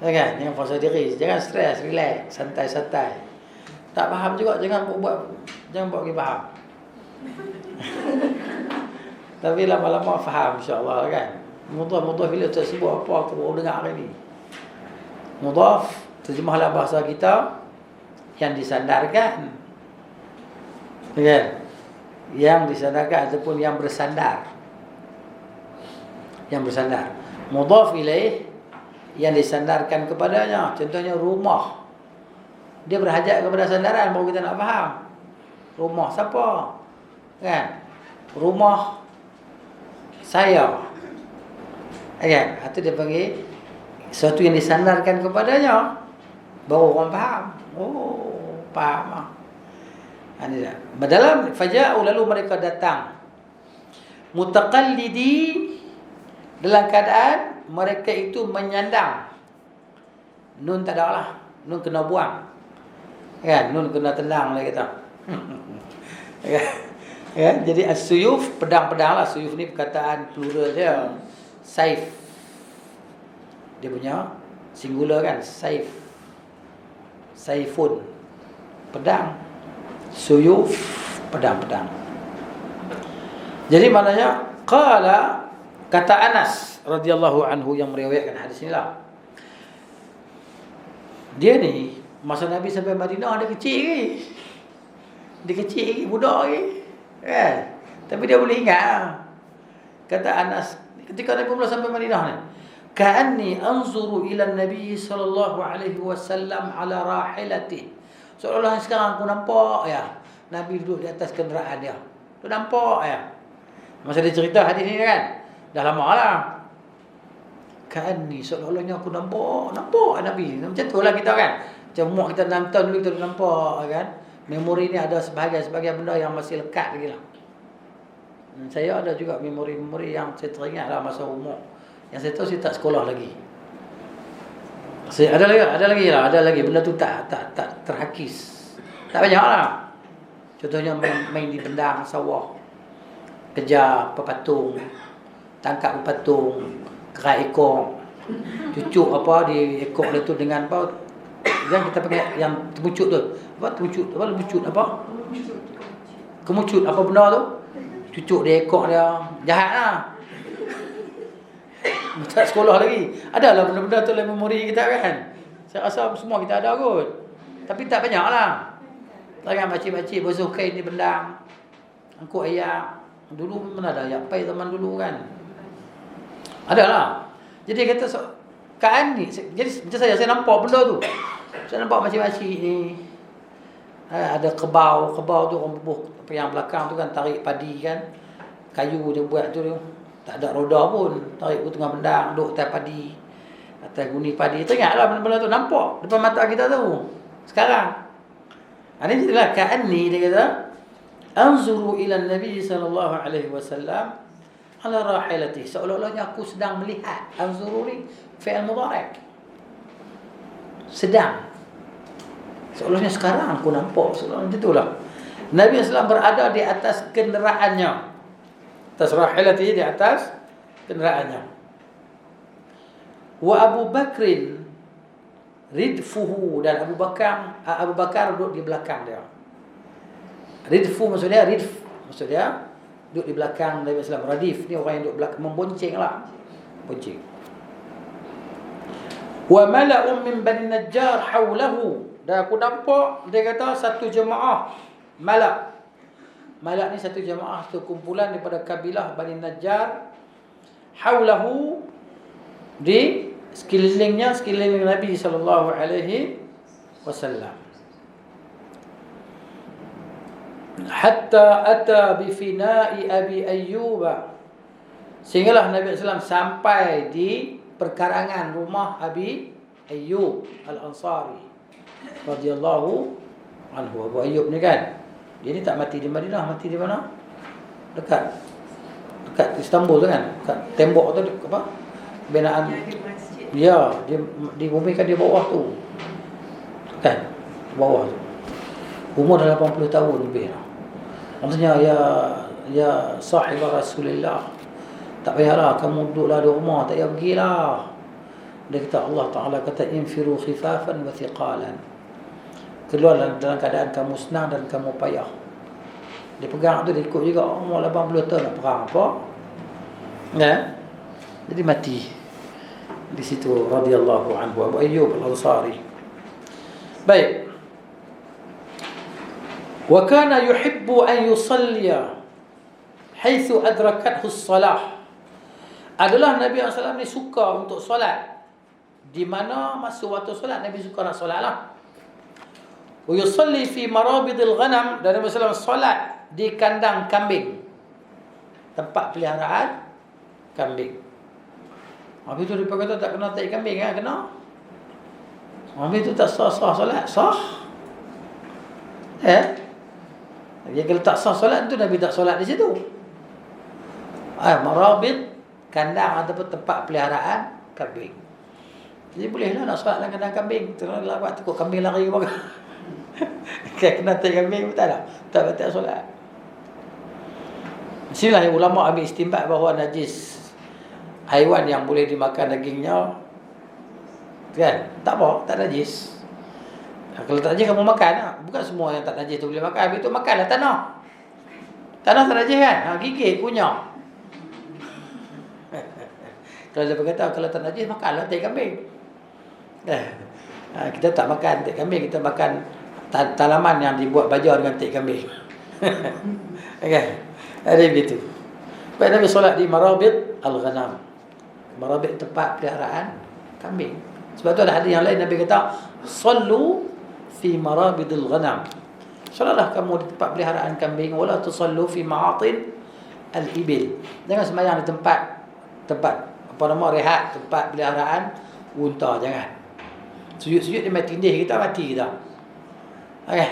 Jangan paksa diri. Jangan stres, relax, santai-santai. Tak faham juga, jangan buat pergi faham. Tapi lama-lama faham insya-Allah kan. Mudhaf bila Ustaz sebut apa aku baru dengar hari ni. Mudhaf terjemahlah bahasa kita yang disandarkan. Kan? Yang disandarkan ataupun yang bersandar. Yang bersandar. Mudhaf ilaih yang disandarkan kepadanya. Contohnya rumah. Dia berhajat kepada sandaran baru kita nak faham. Rumah siapa? Kan? Rumah saya. Kan? Itu dia panggil sesuatu yang disandarkan kepadanya baru orang faham. Oh, faham ah. Ini dah. Dalam faja'u lalu mereka datang. Mutaqallidi dalam keadaan mereka itu menyandang. Nun tak ada lah. Nun kena buang. Kan? Nun kena tendang lah kita. Ya, jadi as-suyuf, pedang-pedang lah. Suyuf ni perkataan plural dia. Saif. Dia punya singular kan. Saif. Saifun. Pedang. Suyuf. Pedang-pedang. Jadi maknanya qala, kata Anas radhiyallahu anhu yang meriwayatkan hadis inilah. Dia ni masa Nabi sampai Madinah dia kecil lagi. Dia kecil lagi, budak lagi. Kan? Tapi dia boleh ingat. Kata Anas, ketika Nabi mula sampai Madinah ni, ka'anni anzuru ila Nabi sallallahu alaihi wasallam ala rahilati. Seolah-olah sekarang aku nampak ya Nabi duduk di atas kenderaan dia. Tu nampak ya. Masa dia cerita hadis ni kan, dah lama lah. Ka'anni, seolah-olahnya aku nampak Nabi. Macam tu lah kita kan. Macam umur kita 6 tahun dulu kita nampak kan. Memori ni ada sebahagian benda yang masih lekat lagi lah. Saya ada juga memori-memori yang saya teringat lah masa umur. Yang saya tahu saya tak sekolah lagi. Ada lagi benda tu tak terhakis. Tak banyak lah. Contohnya main di bendang sawah. Kejar pepatung, tangkap pepatung, kerai ekor, cucuk apa di ekor dia tu dengan apa yang kita panggil yang temucut tu. Apa temucut? Apa lemucut apa? Kemucut apa benda tu? Cucuk di ekor dia. Jahatlah. Tak sekolah lagi. Adalah benda-benda tu dalam memori kita kan. Saya rasa semua kita ada kot. Tapi tak banyaklah. Tangan pakcik-pakcik basuh kain di bendang. Angkut ayak. Dulu mana ada ayak pai zaman dulu kan. Adalah. Jadi kata kan ni. Jadi macam saya nampak benda tu. Saya nampak pakcik-pakcik ni. Ada kebau tu orang bubuh yang belakang tu kan tarik padi kan. Kayu dia buat tu dia. Tak ada roda pun. Tarik ke tengah bendang, duduk atas padi. Atas guni padi. Teringatlah benda-benda tu nampak depan mata kita tu. Sekarang. Ini jadilah ka'anni dia kata anzuru ila Nabi sallallahu alaihi wasallam ala rahilati. Seolah-olahnya aku sedang melihat. Anzuru ni fi'il mudhari'. Sedang. Seolah-olahnya sekarang aku nampak. Seolah-olahnya itulah. Nabi SAW berada di atas kenderaannya. Atas rahilati, di atas kenderaannya. Wa Abu Bakrin ridfuhu, dan Abu Bakar duduk di belakang dia. Ridfu maksudnya duduk di belakang Nabi SAW. Radif ni orang yang duduk belakang, membonceng lah. Bonceng. Wa mala'un min Bani Najjar hawlahu, dan aku nampak dia kata satu jemaah malak. Malak ni satu jemaah, satu kumpulan daripada kabilah Bani Najjar. Hawlahu, di sekeliling Nabi sallallahu alaihi wasallam. Hatta ata bi fina'i Abi Ayyub, Sehinggalah Nabi SAW sampai di perkarangan rumah Abi Ayyub Al-Ansari radhiyallahu anhu. Abu Ayyub ni kan, dia ni tak mati di Madinah, mati di mana? Dekat Istanbul tu kan, dekat tembok tu apa? Binaan. Yang di masjid. Ya, dia dibumikan di bawah tu. Kan? Bawah tu. Umur dah 80 tahun lebih. Maksudnya ya sahib Rasulullah, tak payahlah kamu duduklah di rumah, tak payah pergilah. Dia kata, Allah Ta'ala kata, infiru khifafan wa thiqalan. Keluar dalam keadaan kamu senang dan kamu payah. Dia pegang tu, dia ikut juga. Umur 80 tahun nak perang apa? Ya? Jadi mati di situ radhiyallahu anhu Abu Ayyub Al-Ansari. Baik. Wa kana yuhibbu an yusalliya haitsu adrakathu as-salah. Adalah Nabi SAW ni suka untuk solat di mana masa waktu solat Nabi suka nak solatlah. Wa yusalli fi marabidil ghanam, dan Nabi SAW solat di kandang kambing, tempat peliharaan kambing. Habis tu dia kata tak kena tai kambing kan? Kena. Habis tu tak sah solat. Sah. Dia kalau tak sah solat tu Nabi tak solat di situ. Marabid, kandang ataupun tempat peliharaan kambing. Jadi bolehlah nak solat dalam kandang kambing. Terus lawat takut kambing lari ke belakang. Kena tai kambing betul tak? Tak betul solat. Sinilah yang ulama ambil istinbat bahawa najis haiwan yang boleh dimakan dagingnya kan, tak apa, tak najis. Kalau tak najis kamu makan lah. Bukan semua yang tak najis tu boleh makan. Habis tu makanlah tanah. Tanah tak najis kan? Gigit, kunyah. Kalau dia berkata kalau tak najis makanlah tai kambing. Kita tak makan tai kambing, kita makan tanaman yang dibuat baja dengan tai kambing. Okay. Ada begitu. Baik, Nabi solat di marabid al-ghanam. Marabid tempat peliharaan kambing. Sebab tu ada hadis yang lain Nabi kata, sallu fi marabidil ghanam. Solatlah kamu di tempat peliharaan kambing, wala tusallu fi ma'atin al-ibil. Jangan sembahyang di tempat apa nama rehat, tempat peliharaan unta, jangan. Sujud-sujud dia mati tindih kita, mati kita. Okey.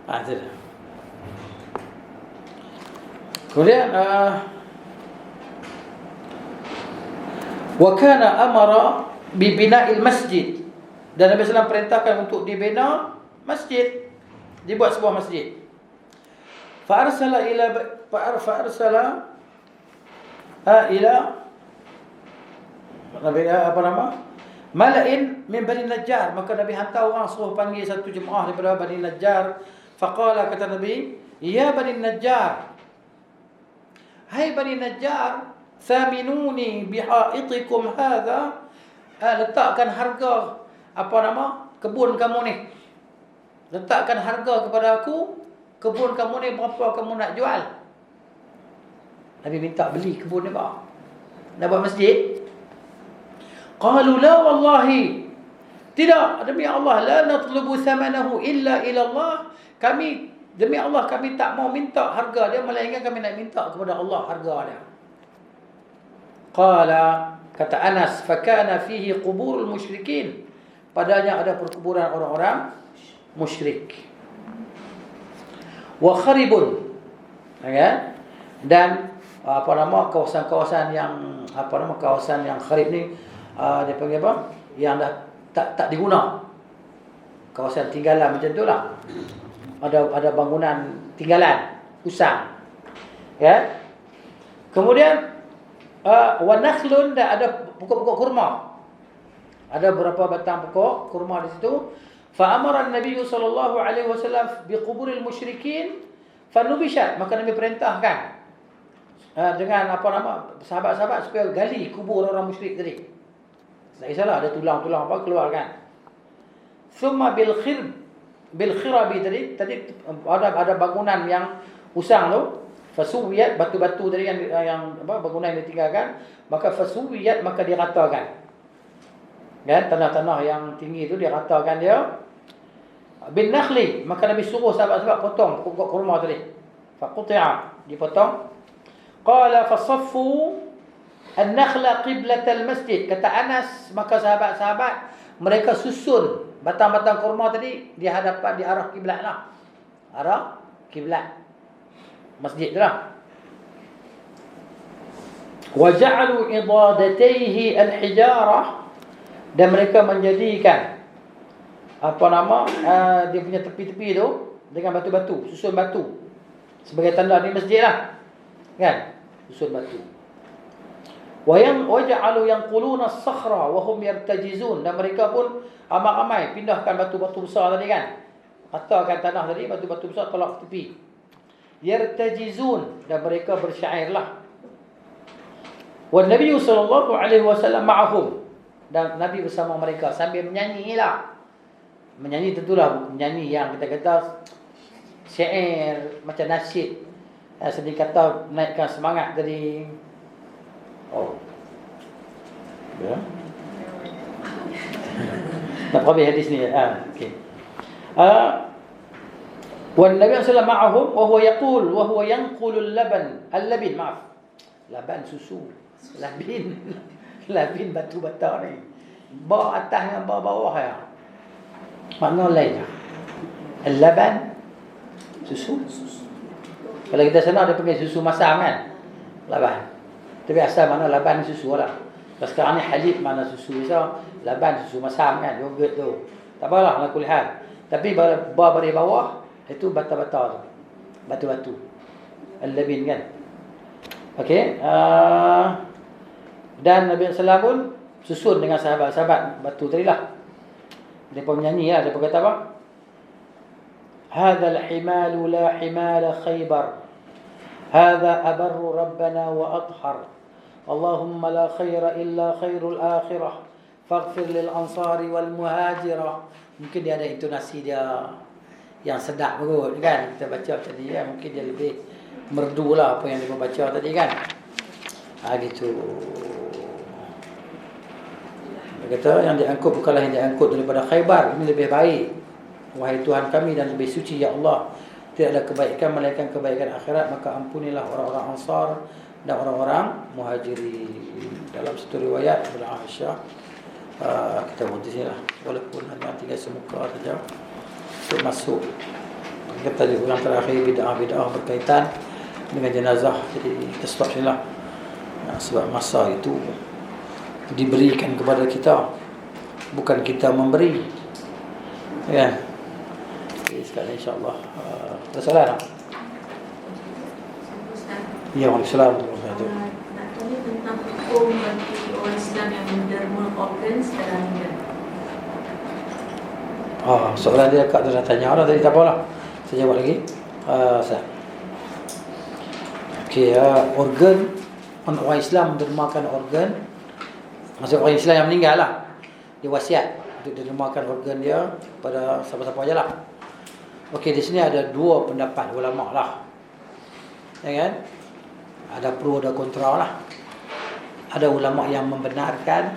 Tu dah. Kemudian wa kana amara bi bina'il masjid, dan Nabi SAW perintahkan untuk dibina masjid, dibuat sebuah masjid. Fa arsala Nabi apa nama? Mala'in min Bani Najjar, maka Nabi hantar orang suruh panggil satu jemaah daripada Bani Najjar. Faqala, kata Nabi, ya Bani Najjar, hai Bani Najjar, thaminuni bihaitikum hadha, letakkan harga apa nama kebun kamu ni. Letakkan harga kepada aku, kebun kamu ni berapa kamu nak jual. Nabi minta beli kebun ni pak, nak buat masjid. Qalu la wallahi, tidak, demi Allah, la natlubu thamanahu illa ila Allah, kami demi Allah kami tak mau minta harga dia, melainkan kami nak minta kepada Allah harga dia. Qala, kata Anas, fakana fihi quburul musyrikin, padanya ada perkuburan orang-orang musyrik. Wa kharibun, ya, dan apa nama kawasan-kawasan yang kawasan yang kharib ni, dia panggil apa? Yang dah tak diguna. Kawasan tinggalan macam tu lah. Ada bangunan tinggalan, usang. Ya. Kemudian wa nakhlun, dan ada pokok-pokok kurma. Ada berapa batang pokok kurma di situ. Fa amara an-nabiy sallallahu alaihi wasallam bi quburil musyrikin fanubishat, maka Nabi perintahkan dengan apa nama sahabat-sahabat supaya gali kubur orang musyrik tadi. Tak kisahlah ada tulang-tulang apa keluar kan. Thumma bil khirabi, tadi ada bangunan yang usang tu, fasuwiyat, batu-batu tadi yang apa bangunan yang ditinggalkan, maka fasuwiyat, maka diratakan. Kan tanah-tanah yang tinggi tu diratakan dia. Bin nakhli, maka Nabi suruh sahabat-sahabat potong pokok kurma tadi. Faquti'a, dipotong. Qala fasaffu An-nakhla qiblatal masjid. Kata Anas, maka sahabat-sahabat mereka susun batang-batang kurma tadi di hadapan, di arah kiblat lah. Arah kiblat masjid tu lah. Wa ja'alu idadatayhi al-hijarah, dan mereka menjadikan dia punya tepi-tepi tu dengan batu-batu, susun batu sebagai tanda ni masjid lah. Kan? Susun batu. Wa ja'alu yanquluna as-sakhra wa hum yartajizun, dan mereka pun ramai-ramai pindahkan batu-batu besar tadi kan. Patahkan tanah tadi, batu-batu besar tolak ke tepi. Yartajizun, dan mereka bersyair lah. Wan Nabi sallallahu alaihi wasallam ma'ahum, dan Nabi bersama mereka sambil menyanyi lah. Menyanyi tentulah menyanyi yang kita kata syair macam nasyid. Sedih kata naikkan semangat tadi. Oh. Ya. Nak habis hadis ni. Okey. Wan Nabi sallallahu alaihi wasallam ma'ahum wa huwa yaqul wa huwa yanqulu al-laban. Al-labin, maaf. Laban susu. Labin batu bata ni. Ba atas dengan ba bawah ya. Makna lain lah. Al-laban susu. Kalau kita sana ada panggil susu masam kan? Laban. Tapi asal mana laban susu lah. Kalau sekarang ni halib mana susu biasa, laban susu masam kan, yogurt tu. Tak apalah ala kulli hal. Tapi ba dari bawah itu bata-bata tu. Batu-batu. Al-labin kan. Okey. Dan Nabi sallallahu pun susun dengan sahabat-sahabat batu tadi lah. Mereka menyanyi lah. Mereka kata apa? Hadha al-himalu la himala Khaybar. Hadha abarru rabbana wa adhar. Allahumma la khaira illa khairul akhirah. Faghfir lil ansari wal muhajirah. Mungkin dia ada intonasi dia yang sedap kot kan. Kita baca tadi kan. Mungkin dia lebih merdu lah apa yang dia baca tadi kan. Gitu. Dia kata yang diangkut bukanlah yang diangkut daripada Khaybar. Ini lebih baik. Wahai Tuhan kami, dan lebih suci ya Allah. Tidak ada kebaikan melainkan kebaikan akhirat. Maka ampunilah orang-orang Ansar dan orang-orang Muhajirin. Dalam satu riwayat daripada Aisyah. Kita berhenti sini lah. Walaupun hanya 3 semuka saja. Untuk masuk. Kita tadi yang terakhir bid'ah-bid'ah berkaitan dengan jenazah. Jadi kita stop sini lah. Sebab masa itu diberikan kepada kita, bukan kita memberi. Ya. Jadi sekarang insya-Allah ada soalan tak? Ya, Waalaikumsalam. Nak tanya tentang hukum bagi orang Islam yang menderma organ secara legal. Soalan dia Kak dah tanya orang tadi, tak apalah. Saya jawab lagi. Okey, organ, orang Islam mendermakan organ. Maksud orang Islam yang meninggal lah, dia wasiat untuk dermakan organ dia pada siapa-siapa aja lah. Okey, di sini ada 2 pendapat ulama lah. Ya kan? Ada pro, ada kontra lah. Ada ulama yang membenarkan,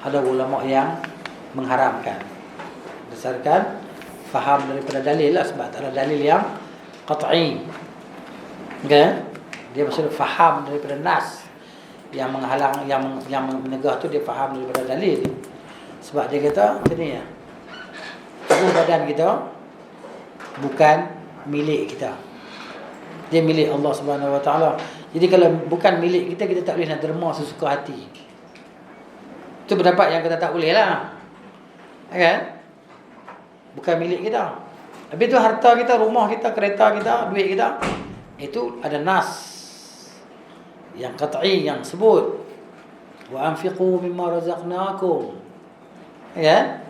ada ulama yang mengharamkan. Berdasarkan faham daripada dalil lah, sebab tak ada dalil yang qat'i. Okay? Dia maksud faham daripada nas yang menghalang, yang menegah tu dia faham daripada dalil. Sebab dia kata macam ni ya. Tubuh badan kita bukan milik kita. Dia milik Allah Subhanahu Wa Taala. Jadi kalau bukan milik kita, kita tak boleh nak derma sesuka hati. Itu pendapat yang kita tak boleh lah. Kan? Bukan milik kita. Habis tu harta kita, rumah kita, kereta kita, duit kita, itu ada nas yang qat'i yang sebut wa anfiqu mimma razaqnakum. Ya?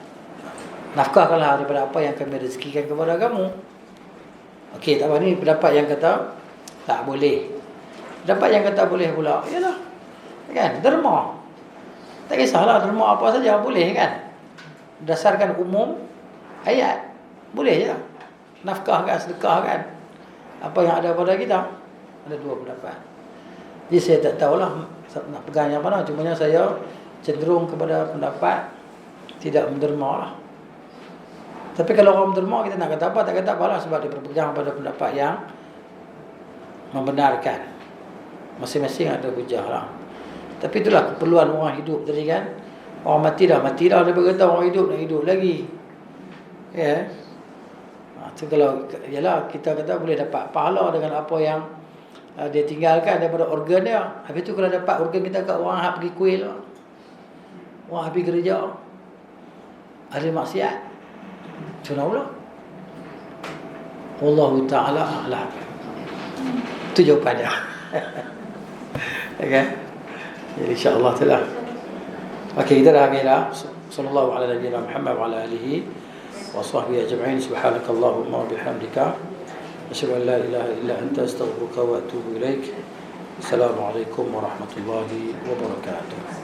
Nafkahkanlah daripada apa yang kami rezekikan kepada kamu. Okey, tak apa, ni pendapat yang kata tak boleh. Pendapat yang kata boleh pula, yalah. Kan? Derma. Tak kisahlah derma apa saja boleh kan? Berdasarkan umum ayat boleh je. Nafkahkan, sedekahkan apa yang ada pada kita. Ada 2 pendapat. Jadi saya tak tahulah nak pegang yang mana. Cumanya saya cenderung kepada pendapat tidak menderma lah. Tapi kalau orang menderma, kita nak kata apa, tak kata apalah, sebab dia berpegang pada pendapat yang membenarkan. Masing-masing ada hujah lah. Tapi itulah keperluan orang hidup tadi kan. Orang mati dah dia berkata orang hidup nak hidup lagi. Ya. So kalau yalah kita kata boleh dapat pahala dengan apa yang dia tinggalkan daripada organ dia. Habis tu kalau dapat organ kita kat orang hak pergi kuil, orang pergi gereja, ada maksiat, macam mana? Wallahu ta'ala a'lam. Itu jawapannya. Okay. Jadi insya-Allah telah. Okey, kita dah habis dah. Sallallahu ala nabiyyina Muhammad wa ala alihi wa sahbihi ajma'in. Subhanakallahumma wa bihamdika asyhadu an la ilaha illa anta astaghfiruka wa atubu ilaik. Assalamualaikum warahmatullahi wabarakatuh.